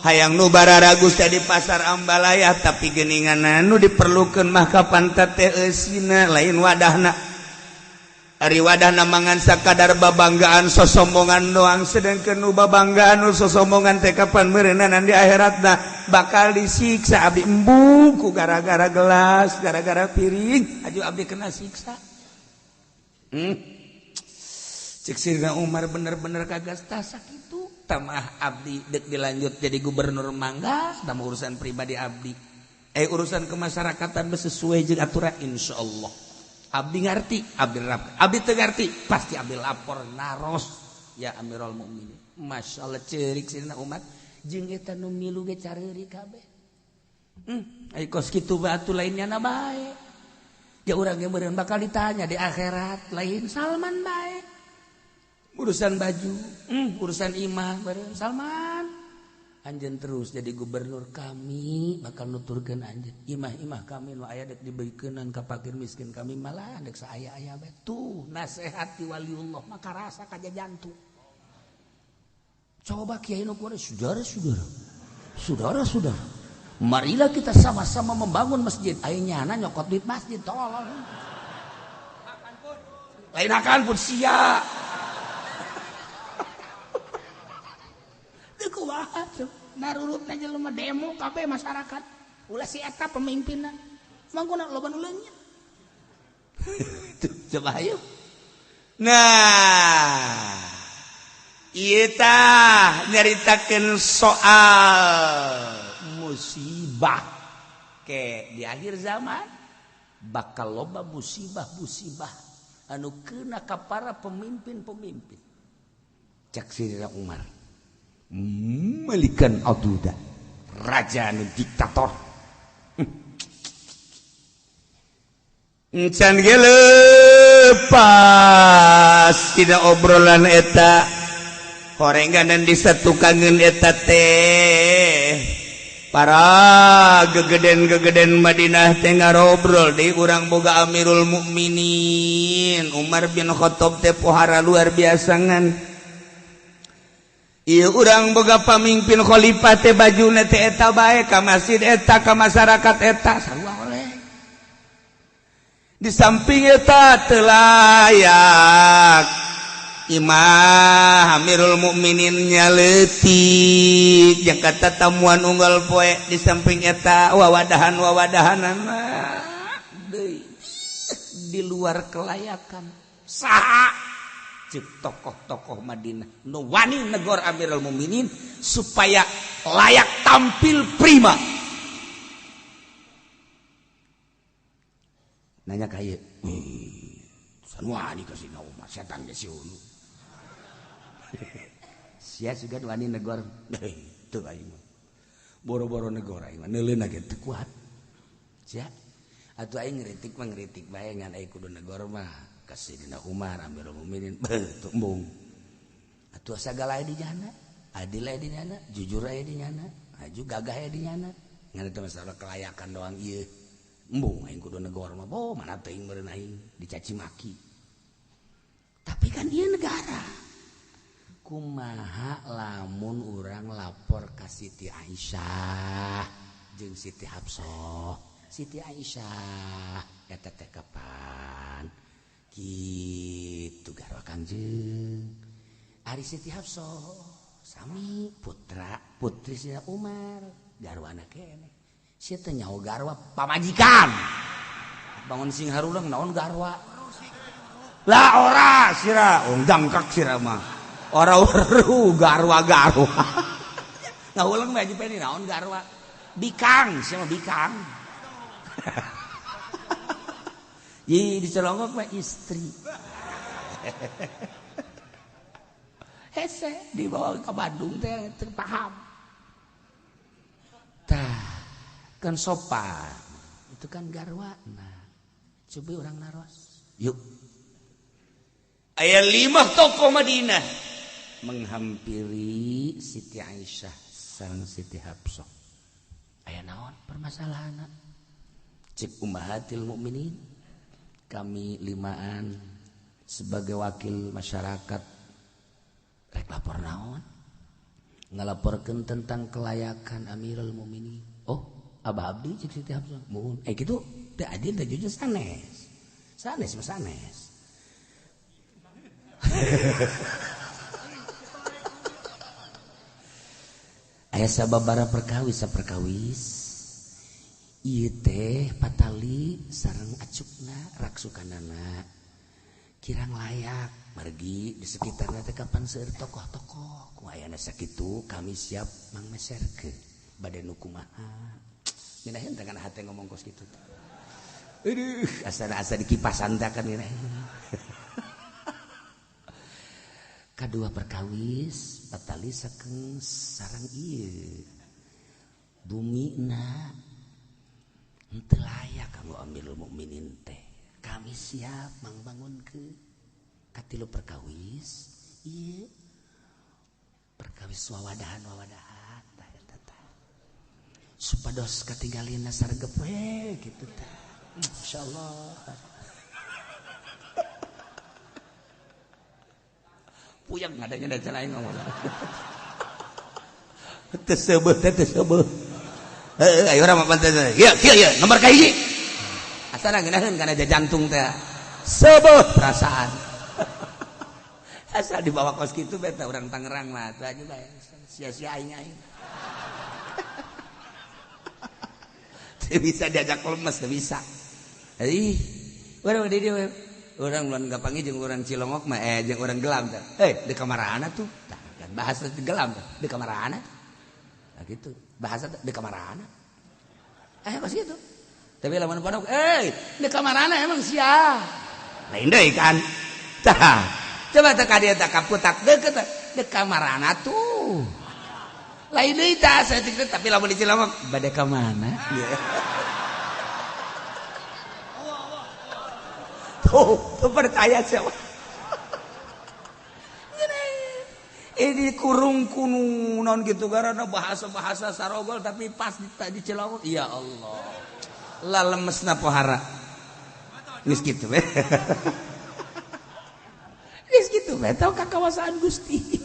hayang nu bararagus teh di pasar Ambalaya tapi geuningan nu diperlukeun mah kapan teh eusina lain wadahna. Ari wadahna mangan sakadar babanggaan sosombongan doang sedengkeun nu babanggaan nu sosombongan teh kapan meureunan di akhiratna bakal disiksa abdi embung ku gara-gara gelas gara-gara piring aju abdi kena siksa. Cek Sirna Umar bener-bener kagas tah sakitu tamah abdi deuk dilanjut jadi gubernur mangga tamah urusan pribadi abdi urusan kemasyarakatan sesuai jeung aturan insyaallah. Abdi ngarti, abdi teu ngarti, pasti abdi lapor naros ya Amirul Mukminin. Masyaallah ceurik Sirna Umar jeung eta nu milu ge careurik kabeh. Ai kos kitu bae atuh lainnya na bae. Ya urang ge meureun bakal ditanya di akhirat lain Salman bae. Urusan baju, urusan imah meureun Salman. Anjeun terus jadi gubernur kami bakal nuturkeun anjeun imah-imah kami nu aya dek dibeukeunnan ka fakir miskin kami malah dek saaya-aya bae tuh nasehat ti waliullah maka rasa ka jantung. Coba kiai nu kuat saudara-saudara marilah kita sama-sama membangun masjid aya nyana nyokot duit masjid tolong lain akan pun sia kumaha narurutna jelema demo kabeh masyarakat ulah si eta pemimpinna mangkuna loba nu leungit coba ayo nah ieu tah nyaritakeun soal musibah ke di akhir zaman bakal loba musibah anu keuna ka para pemimpin-pemimpin cak Sayyidina Umar Malikan Aduda raja anu diktator encan ge lepas tidak obrolan eta horenganan disatukangeun eta teh para gegeden Madinah teh ngarobrol deui urang boga Amirul Mukminin Umar bin Khattab teh pohara luar biasa ngan ieu urang boga pamimpin khalifah teh bajuna teh eta bae ka masjid eta ka masyarakat eta sarua oleh di samping eta teu layak Imam Amirul Mukminin nyaleutik jeung kata tamuan unggal poe di samping eta wawadahan-wawadahanana deui di luar kelayakan saha ceuk tokoh-tokoh Madinah nu wani negor Amirul Mukminin supaya layak tampil prima nanya ka ieu san wani kasih nauma setan ge si unu sia juga wani negor teu aing mah boro-boro negor aing mah neuleuna ge teu kuat sia atuh aing ngritik mah ngritik bae ngan aing kudu negor mah ka Sayyidina Umar Amirul Mukminin teu embung atuh sagala aya di nyana adil aya di nyana jujur aya di nyana aju gagah aya di nyana ngan eta masalah kelayakan doang ieu embung aing kudu negor mah mana teuing meureun aing dicaci maki tapi kan ieu negara kumaha lamun urang lapor ka Siti Aisyah jeung Siti Hafsah Siti Aisyah eta teh kapan kitu garwa Kangjeng ari Siti Hafsah sami putri Sayyidina Umar garwana keneh sia teh nyaho garwa pamajikan bangun sing haruleung naon garwa lah ora sira dangkak sira mah ora weruh garwa ngauleung mah peni naon garwa bikang sia mah bikang Ye dicelongok mah istri hese dibawa ke Bandung teh teu paham tah kan sopan itu kan garwa nah coba orang naros yuk aya 5 tokoh Madinah menghampiri Siti Aisyah sareng Siti Hafsah aya naon permasalahanna cek ummahatil mukminin kami 5an sebagai wakil masyarakat rek lapor naon ngalaporkeun tentang kelayakan Amirul Mukminin oh Abah Abdi cek Siti Hafsah muhun kitu teu adil teh jujur sanes mah sanes aya sababaraha perkawis ieu teh patali sareng acukna raksukanana kirang layak margi di sekitarna teh kapan seueur tokoh-tokoh ku ayana sakitu kami siap mangmeserkeun bade nu kumaha minaheun teh kana hate ngomong kos kitu aduh asa dikipasan teh kan kadua perkawis patali sakeung sareng ieu bumina henteu layak kanggo Amirul Mukminin teh kami siap mangbangunkeun katilu perkawis ieu perkawis wawadahan tah eta teh supados katinggalina sargep we kitu teh insyaallah puyang ngadanya dan lain ngomong tersebut ayo orang apa teh ya nomor kahiji asana ngeunaheun kana jantung teh sebut perasaan asal dibawa kos gitu beta orang Tangerang mah tuh aja bae sia-sia aing teu bisa diajak lemes teu bisa urang di dieu urang ulun gapangi jeung urang Cilongok mah jeung urang Gelam teh di kamarana tuh kan bahasa di Gelam teh di kamarana nah gitu bahasa di kamarana pas gitu tapi lamun pondok di kamarana emang sia lain deui kan tah coba teh ka dieu teh kaputak deukeut di kamarana tuh lain deui tah saeutik tapi lamun di Cilongok bade ka mana tuh percaya siapa ini kurung kuno non gitu karena bahasa sarogol tapi pas di Cilongok ya Allah lah lemesna pohara geus kitu we geus kitu we tau kakawasaan Gusti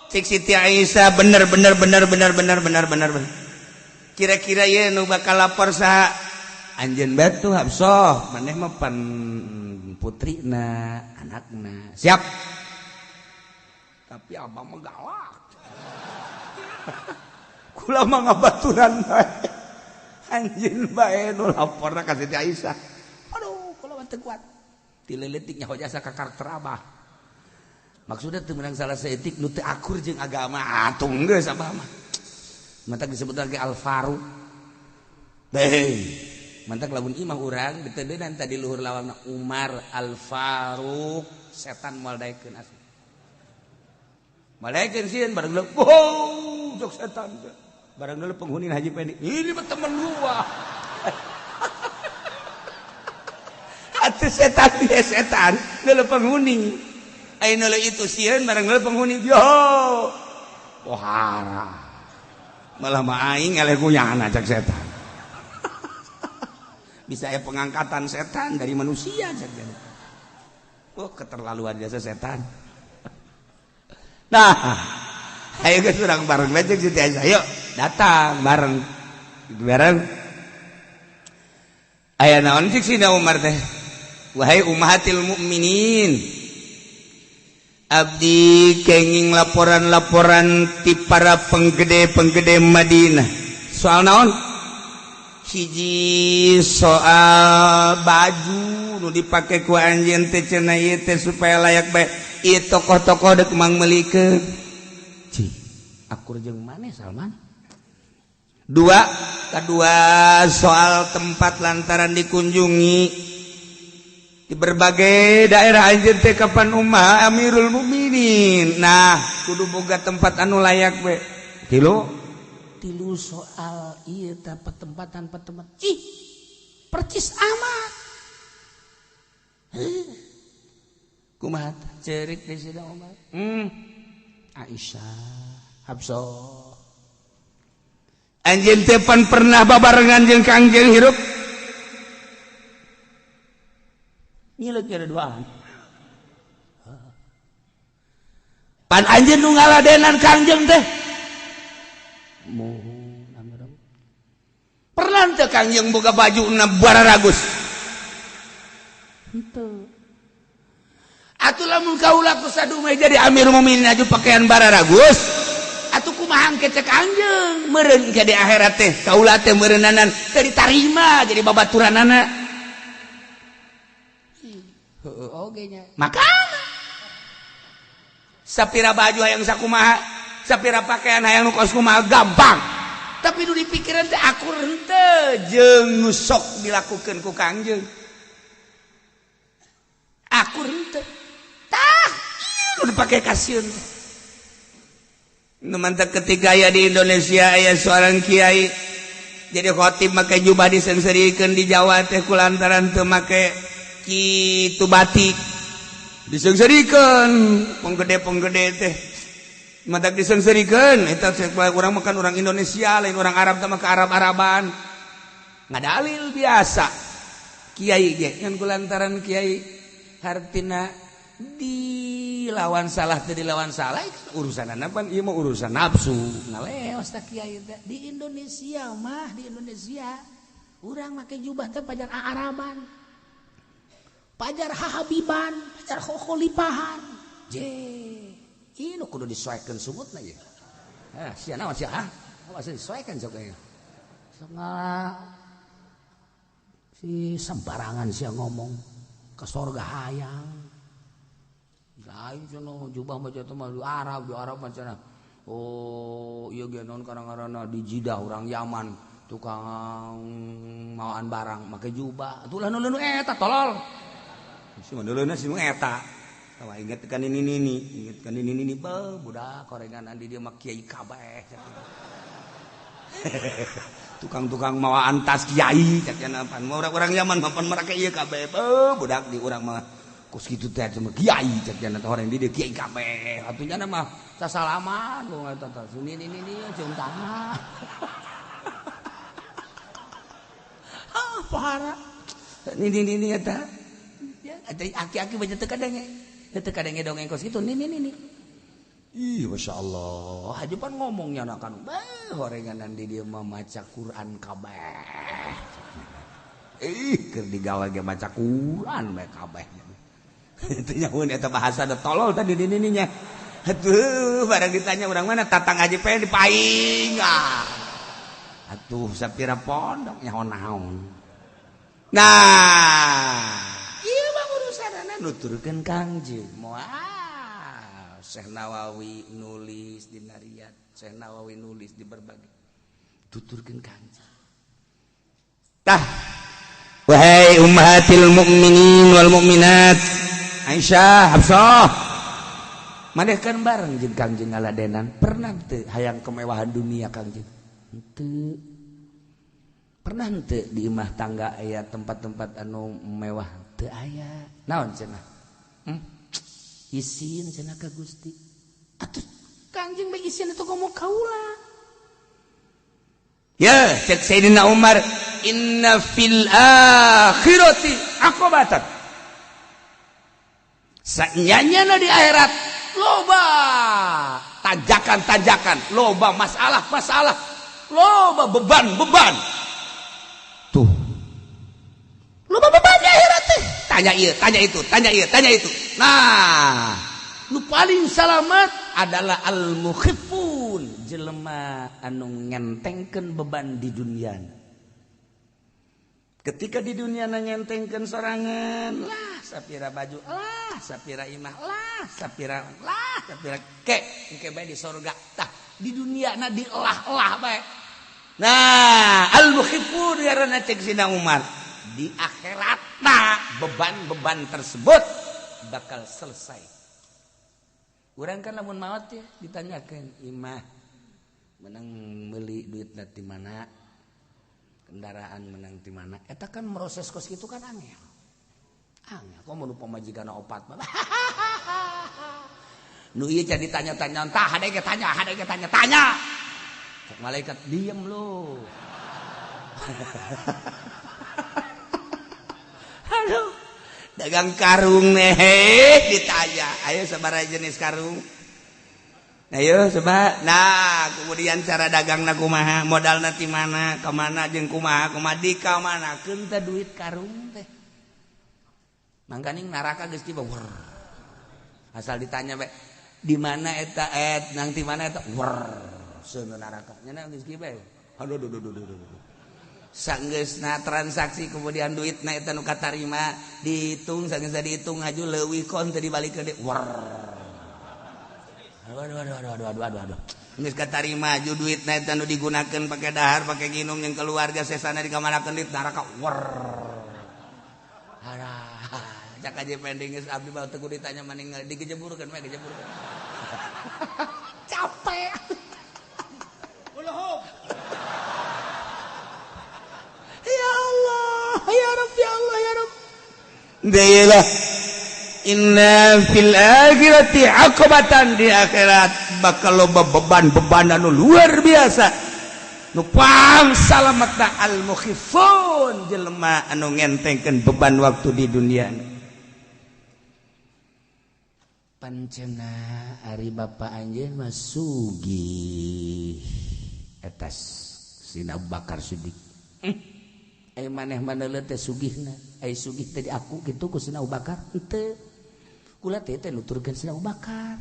cik Siti Aisyah bener kira-kira ye nu bakal lapor saha anjeun batu Habsah maneh mah pan putrina anakna siap tapi abang mah galak kula mah ngabaturan bae anjeun bae nu laporna ka Siti Aisyah aduh kula mah teu kuat dileutik nyaho jasa ka karakter abah maksudna teu meunang salah saeutik nu teu akur jeung agama atuh geus abah mah mantap disebutna ge Al-Faruq mantak lamun imah urang diteudeunana tadi luhur lawangna Umar Al-Faruq setan moal daekeun asli moal daekeun sieun bareng leup jok setan bareng leup penghuni Haji Pendi ini mah temen gua atuh setan dia setan leup penghuni ayeuna leuh itu sieun bareng leup penghuni yo pohara malah mah aing eleh guyana cak setan bisa ya pengangkatan setan dari manusia saja. Keterlaluan jasa setan. Nah, ayo ke surang bareng baca Siti Aisyah. Yuk, datang bareng. Aya naon cik Sina Umar teh? Wahai ummahatil mukminin. Abdi kenging laporan-laporan ti para penggede-penggede Madinah. Soal naon? hiji soal baju nu dipake ku anjeun teh cenah ieu teh supaya layak bae ieu tokoh-tokoh dek mang meulikeun ci akur jeung maneh Salman kedua soal tempat lantaran dikunjungi di berbagai daerah anjeun teh kapan ummah Amirul Mukminin nah kudu boga tempat anu layak bae tilu soal iya pertempatan percis amat kumaha cerik di Sina Umar Aisyah Habsah anjeun teh pan pernah babarengan jeung Kangjeng hirup ngileuk ada duaan pan anjeun nu ngaladenan Kangjeng teh pernah teu Kangjeng boga baju na bararagus henteu atuh lamun kaula ku sadumeh jadi Amirul Mukminin aju pakaian bararagus atuh kumaha engke cek Kangjeng meureun ke di akhirat teh kaula teh meureunanan teu ditarima jadi babaturanana heueuh oge nya makana sapira baju hayang sakumaha sapira pakaian hayang nu kos kumaha gampang tapi nu dipikiran teh akur henteu jeung nu sok dilakukeun ku Kangjeng akur henteu tah ieu nu dipake ka sieun teh nu mantep ketika aya di Indonesia aya seorang kiai jadi khatib make jubah disengsirikeun di Jawa teh kulantaran teu make kitu batik disengsirikeun penggede-penggede teh matak disengsirikeun eta urang makan orang Indonesia lain orang Arab teh mah ke Arab-Araban ngadalil biasa kiai ge ngan kulantaran kiai hartina dilawan salah teh dilawan salah urusanana pan ieu mah urusan nafsu ngaleos teh kiai teh di Indonesia mah di Indonesia urang make jubah teh pajar Araban pajar hahabiban pajar kholipahan ini kudu disesuaikan sumutna ya sia naon sia masih disesuaikan sok aya sok si sembarangan sia ngomong ke sorga hayang lain cenah jubah macam teh mah di Arab macam oh ieu ge naon karang-karana di Jidah urang Yaman tukang mawaan barang make jubah atuh lain eta tolol si maneuleuna si eta tawa inget kan ini budak korengan di dia mah kiai kabeh tukang-tukang mawaan tas kiai cenah pan orang-orang Yaman mapan mereka ieu kabeh budak di urang mah kos kitu teh cuma kiai cenah orang di dia kiai kabeh atunya mah sasalaman lu eta teh ini cium tangan pahara ini eta aki-aki baca teu kadenge dongeng kos kitu ini ih Masya Allah hajupan ngomongnya akan horenganan di dia maca Quran kabeh keur digawe ge maca Quran bae kabeh itu nyamun eta bahasa da tolol tadi ininya atuh barang ditanya urang mana tatang aja pe dipaing atuh sapira pondok nyaho naon nah ieu mah urusanana nuturkeun Kangjeng moal Syekh Nawawi nulis di Nariyat Syekh Nawawi nulis di berbagai tuturkeun Kangjeng tah wahai ummahatil mukminin wal mukminat Aisyah Hafsah manekan bareng jeung Kangjeng ngaladenan pernah teu hayang kemewahan dunia Kangjeng henteu pernah henteu di imah tangga aya tempat-tempat anu mewah teu aya naon cenah isin cenah ka Gusti atuh Kangjeng bae isin atuh ngomong kaula ya cek Sayyidina Umar inna fil akhirati aqabatan saenyana di akhirat loba tajakan loba masalah loba beban tuh loba beban di akhirat teh tanya itu nah nu paling selamat adalah al-mukhifun jelema anu ngentengkeun beban di dunia ketika di dunia ngentengkeun sorangan lah sapira baju lah sapira imah lah sapira ke bae di surga tah di dunia na dielah-elah bae nah al-mukhifun ngaranna cek Sina Umar di akhiratna beban-beban tersebut bakal selesai. Urang kan lamun maot ya ditanyakeun imah menang meuli duitna ti mana kendaraan menang ti mana eta kan proses kos kitu kan angel kok mun pamajikanna opat mah nu ieu jadi tanya-tanya tah hade ge tanya malaikat diem lu aduh dagang karung nih ditanya ayo sabaraha jenis karung ayo coba nah kemudian cara dagangna kumaha modalna ti mana ka mana jeung kumaha di ka mana keun teh duit karung teh mangkaning neraka geus tiba asal ditanya bae di mana eta nang ti mana eta seuneu neraka nya geus kieu bae aduh sanggeusna transaksi kemudian duitna eta nu katarima dihitung sanggeusna dihitung ngaju leuwih kon teh dibalikeun deui Waduh. Geus katarima ju duitna eta nu digunakeun pake dahar pake nginum jeung keluarga sesana dikamanakeun di neraka cak aja pending geus abdi bae teu ditanya maning digejeburkeun mah gejeburkeun capek uleuh ya Allah ya Rabb daylah inna fil akhirati aqabatan di akhirat bakal loba beban anu luar biasa nu pang salamatna al mukhifun jelema anu ngentengkeun beban waktu di dunia pancena ari bapa anjeun mah sugih etas Sina Abu Bakar Siddiq maneh-maneh teh sugihna sugih teh di aku gitu ku Sina Abu Bakar henteu kula teh nuturkeun Sina Abu Bakar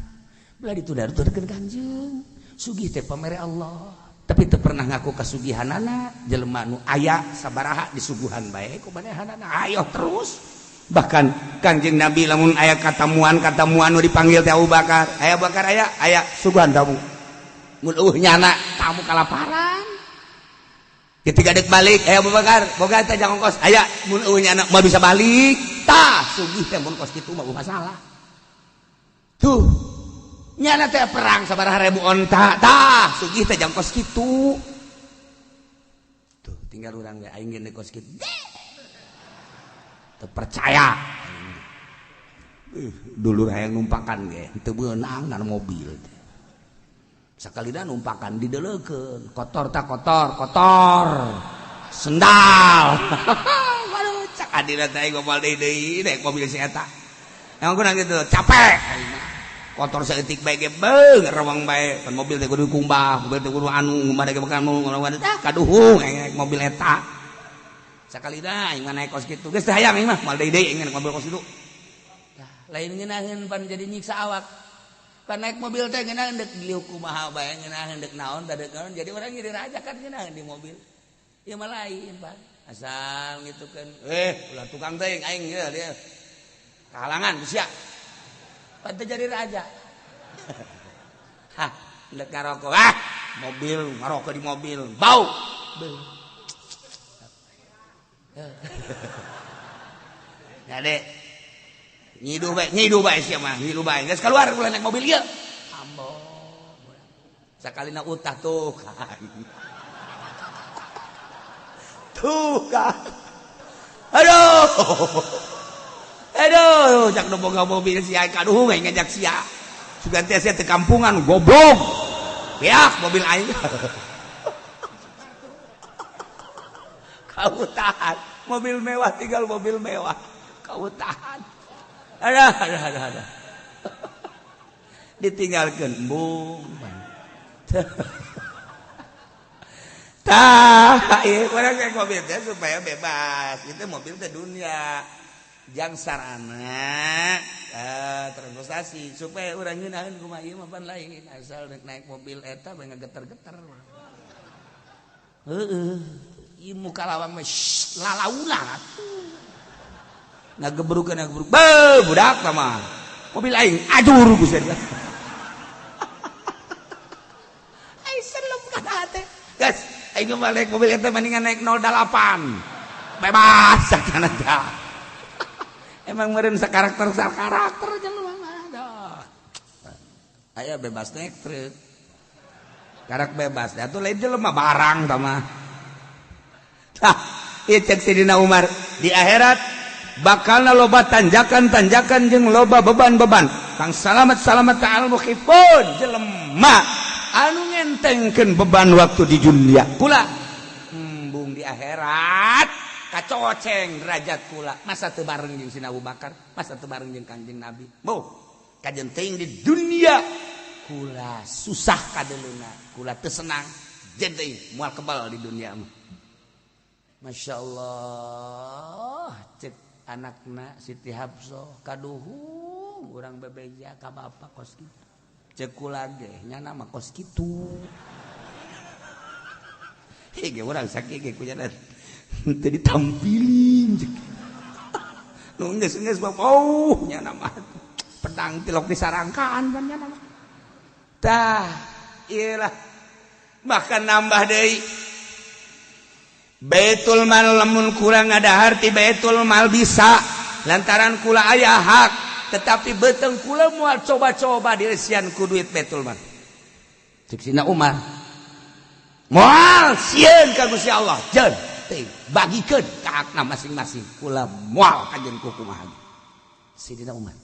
belah dituturkeun Kanjeng sugih teh pamere Allah tapi teu pernah ngaku kasugihanana jelema nu aya sabaraha disuguhan bae ku manehanana ayo terus bahkan Kanjeng Nabi lamun aya katamuan nu dipanggil teh Abu Bakar aya Abu Bakar aya suguhan tamu mun nyana tamu kalaparan ketika dek balik Abu Bakar boga teh jang ongkos aya mun nyana mau bisa balik tah sugih teh mun kos kitu mah masalah tuh nyana teh perang sabaraha ribu onta tah sugih teh jang kos kitu tuh tinggal urang ge aing ge kos kitu teu percaya dulur hayang numpakan ge teu beunang ngan mobil teh sakalina numpakan dideleukeun kotor sendal waduh cak adina teh ngomong deui naik mobil si eta emang kunaon gitu capek kotor saeutik bae ge beung rewang bae kan mobil teh kudu kumbah mobil teh kudu anu ngumbah ge bekan ngono kaduhung naik mobil eta sakalina aing naik kos kitu geus teh hayang aing mah moal deui aing naik mobil kos kitu lain ngeunaheun pan jadi nyiksa awak pan naik mobil teh ngeunaheun deuk liuk kumaha bae ngeunaheun deuk naon dadek naon jadi urang jadi raja kan ngeunaheun di mobil ieu mah lain pan asal ngitukeun ulah tukang teuing aing ieu dia kahalangan sia pan teh jadi raja hah deuk ngarokok mobil ngarokok di mobil bau ya dek ngiduh bae sia mah ngiduh bae geus keluar ulah naik mobil ieu ambo sakalina utah tuh kan aduh cak nu boga mobil sia kaduh we ngajak sia sugan teh sia teu kampungan goblok beak mobil aing kautahan mobil mewah tinggal mobil mewah kautahan ada ditinggalkan bung tah ieu urang naik mobil teh supaya bebas itu mobil teh dunia jang sarana transportasi supaya urang ngeunaheun kumaha ieu mah pan lain asal naik mobil eta bae ngageter-geter heueuh ieu muka lawang mah lalauna ngagebruk budak mah mobil aing adur guseun ai serem kana teh gas aing mah naik mobil eta mendingan naik 08 bebas sakana teh emang meureun sakarakter jelema mah dah aya bebas naik truk karak bebas atuh lain jelema barang tah mah tah ieu cek Sidina Umar di akhirat bakalna loba tanjakan-tanjakan jeung loba beban-beban kang salamet-salamet ta'al mukhifun jelema anu ngentengkeun beban waktu di dunia kula embung di akhirat kacoceng derajat kula masa teu bareng jeung Sina Abu Bakar masa teu bareng jeung Kanjeng Nabi boh kajen teuing di dunia kula susah kadeuluna kula teu senang jeung teuing moal kebal di dunia mah Masya Allah cek anakna Siti Hafsah kaduhung urang bebeja ka bapa kos kitu cek kula ge nyana mah kos kitu ge urang sakit ge kunyana teu ditampilin cek nu geus bapa nyana mah pedang tilok disarangkan kan nyana mah tah ieu lah bahkan nambah deui Baitul mal lamun kurang ada harti Baitul mal bisa lantaran kula aya hak tetapi beuteng kula moal coba-coba diresian ku duit Baitul mal cek Sina Umar moal sieun ka Gusti Allah jeun teh bagikeun ka hakna masing-masing kula moal kajen ku kumaha Sidina Umar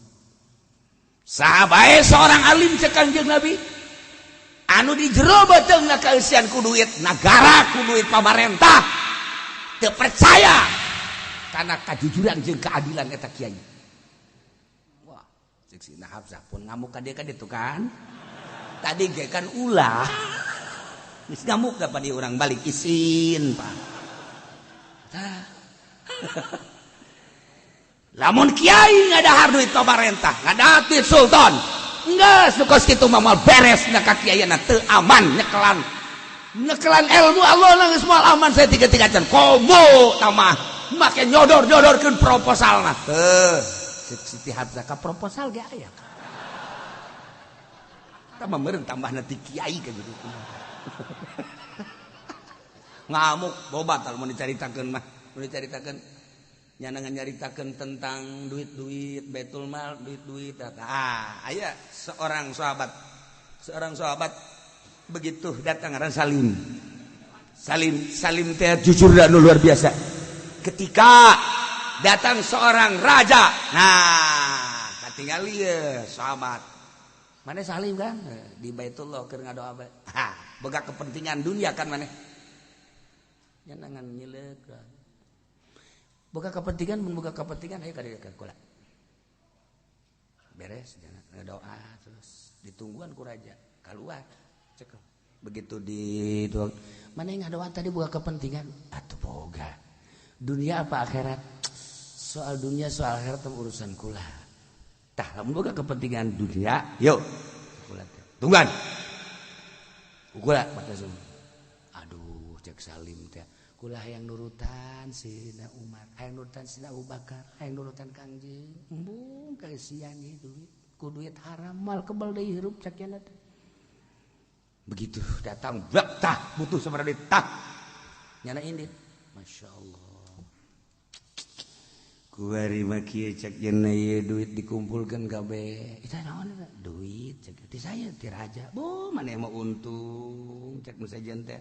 sabae seorang alim cek Kanjeng Nabi anu di jero beteungna kaeusian ku duit nagara ku duit pamarentah teu percaya karena kejujuran jeung keadilan eta kiai wah cek Sina Hafsah pun ngamuk ka ditu kan tadi ge kan ulah geus ngamuk ka pada urang balik isin Pak Lamun kiai ngadahar duit pemerintah, ngadahar duit sultan, enggak sukos kitu mah beres na ka kiayana teu aman nyekelan ilmu Allah nangis moal aman saya tiga-tigacan komo tamah make nyodor-nyodorkeun proposalna teu Siti Hadza ka proposal ge aya tambah meureun tambahna ti kiai ka gitu ngamuk bobat mun dicaritakeun mah mun dicaritakeun nyanangan nyaritakeun tentang duit-duit Baitul Mal duit-duit aya seorang sahabat begitu datang ngaran Salim teh jujur dan luar biasa ketika datang seorang raja katinggal ieu sahabat mana Salim kan di Baitullah keur ngadoa boga kepentingan dunia kan maneh nyanangan nyeleuk boga kepentingan ayo ka dieu kula beres ngadoa terus ditungguan ku raja keluar cek begitu di mana yang ngadoa tadi boga kepentingan atuh boga dunia apa akhirat soal dunia soal akhirat urusan kula tah lamun boga kepentingan dunia yuk kula tungguan kula mata aduh cek Salim teh kula hayang nurutan Sina Umar, hayang nurutan Sina Abu Bakar, hayang nurutan Kangjeng. Embung kaisian ieu duit, ku duit haram mal kebal deui hirup cakeuna teh. Begitu datang tah butuh sabaraha duit tah. Nyana indit. Masyaallah. Ku ari mah kieu cek yen ieu duit dikumpulkeun kabeh. Eta naon eta? Duit cek ti saya ti raja. Boh maneh mah untung cek nu sajen teh.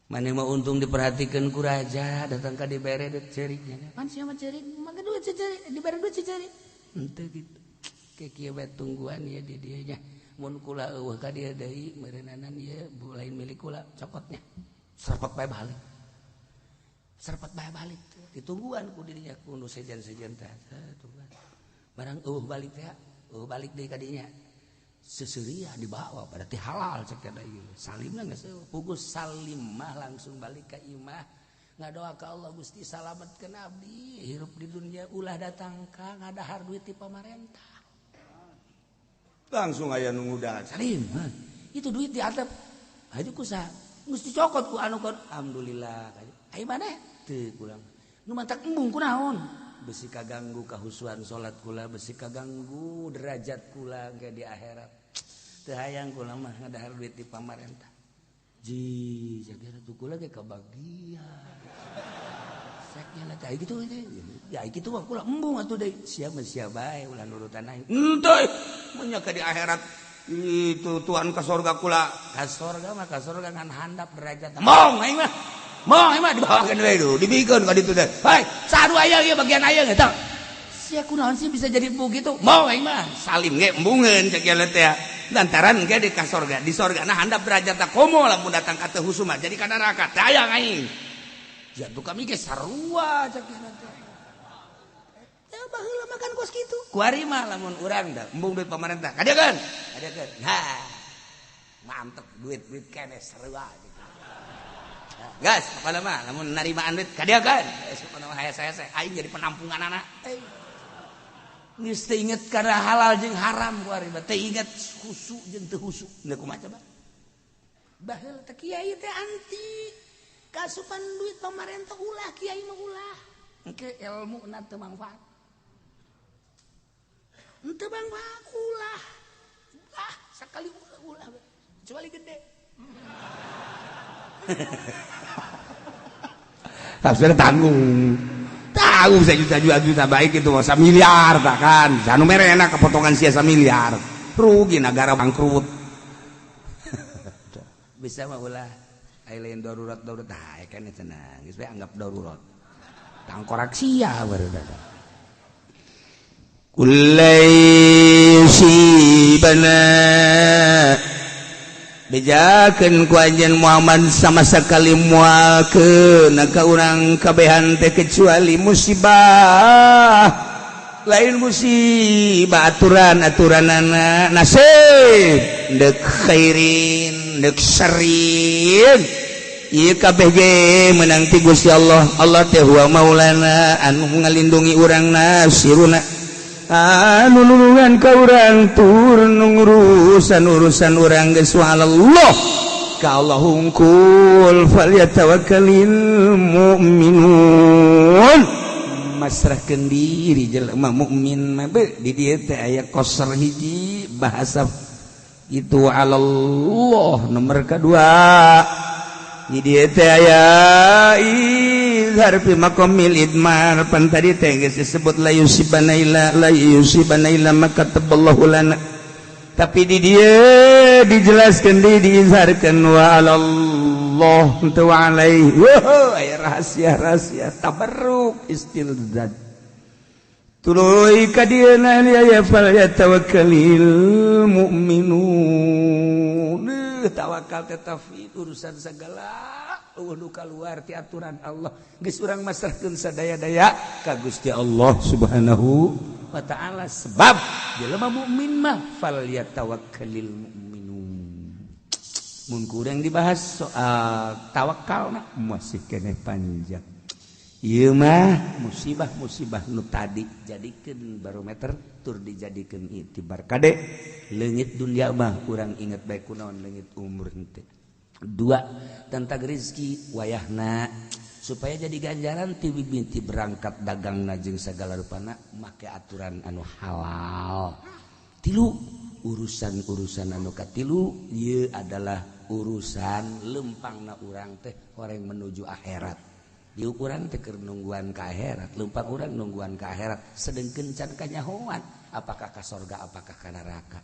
Mana mau untung diperhatikan ku raja datang ka dibere duit ceuriknya pan sia mah ceurik mangga duit ceurik dibere duit ceurik henteu kitu ke kieu bae tungguan ieu di dieu nya mun kula eueuh ka dieu deui meureunana ieu lain milik kula cokotnya serpet bae balik ditungguan ku dirinya ku nu sejen-sejen teh tungguan barang eueuh balik teh balik deui ka dinya seseria dibawa berarti halal cek ada ieu Salimna geus pugus Salim mah langsung balik ka imah ngadoa ka Allah Gusti salametkeun abdi hirup di dunia ulah datang ka ngadahar duit ti pamarentah langsung aya nu ngudang Salim itu duit di atap aja kusaha geus dicokot ku anu kon alhamdulillah ai maneh teu kurang nu mantak embung kunaon besi kaganggu kahusuan salat kula besi kaganggu derajat kula ge di akhirat teu hayang kula mah ngadahar duit di pamarentah ji jaga ratu kula ge kabagian saknya lah teh kitu ya kitu mah kula embung atuh deui sia mah sia bae ulah nurutan aing henteu mun nya ka di akhirat itu Tuhan ka surga kula ka surga ngan handap derajat mong aing mah dibawakeun we du dibikeun ka ditu teh hai sadu aya ieu bagian aya eta sia kunaon sih bisa jadi begitu mong aing mah Salim ge embungeun cek ieu teh lantaran ge di ka surga di surgana handap derajat komo lamun datang ka teu husuma jadi ka neraka teh aya aing jatuh kami ge sarua cek ieu teh ya baheula makan kos kitu kuari mah lamun urang da embung duit pemerintah kadiekeun nah mantep duit kene sarua gas pokona mah lamun narimaan duit kadiekeun geus pokona mah hese-hese aing jadi penampungan anak geus teu inget kana halal jeung haram kuari teh inget husu jeung teu husu da kumaha coba baheula teh kiai teh anti kasupan duit pemerintah ulah kiai mah ulah engke ilmuna teu manfaat henteu manfaat ulah sakali ulah kecuali gede Tafsir tanggung sejuta baik itu masa miliar tak kan sanu mere enak kepotongan sia 1 miliar rugi negara bangkrut bisa mah ulah aya lain darurat nah kene cenah geus bae anggap darurat tangkorak sia barudak kullaisibana bejakeun ku anjeun Muhammad sama sakali moalkeun ka urang kabehan teh kecuali musibah lain musibah aturan-aturanana nasib dek khairin dek syarrin KBG menanti Gusti Allah Allah teh wa maulana anu ngalindungi urang nasiruna anu nulungan ka urang tur urusan urang geus Allah ka Allah hungkul falyatawakkalul mu'minun masrahkeun diri jelema mukmin mah di dieu teh aya qasr hiji bahasa itu Allah nomor kedua di dieu teh aya izhar fi maqamil idmar pan tadi teh geus disebut la yusibana illa ma kataballahu lana tapi di dieu dijelaskeun diizharkeun wa Allah tu alaihi aya rahasia tabarruk istilzad tuluy ka dieuna aya fal yatawakkalul mu'minun tawakal teh tauhid urusan segala eueuh kaluar ti aturan Allah geus urang masrahkeun sadaya-daya ka Gusti Allah Subhanahu wa ta'ala sebab jelema mukmin mah fal yatawakkalul mu'minun mun kurang dibahas soal tawakal mah masih keneh panjang ieu mah musibah nu tadi jadikeun barometer tur dijadikeun itibar kade leungit dunia mah urang inget bae kunaon leungit umur henteu dua tentang rezeki wayahna supaya jadi ganjaran ti bibiti berangkat dagangna jeung sagala rupana make aturan anu halal tilu urusan anu katilu ieu adalah urusan lempangna urang teh horeng menuju akhirat diukuran teh keur nungguan ka akhirat leumpang urang nungguan ka akhirat sedengkeun can kanyahoan apakah ka surga apakah ka neraka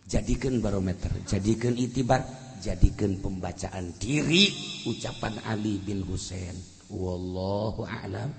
jadikeun barometer jadikeun itibar jadikeun pembacaan diri ucapan Ali bin Husain wallahu a'lam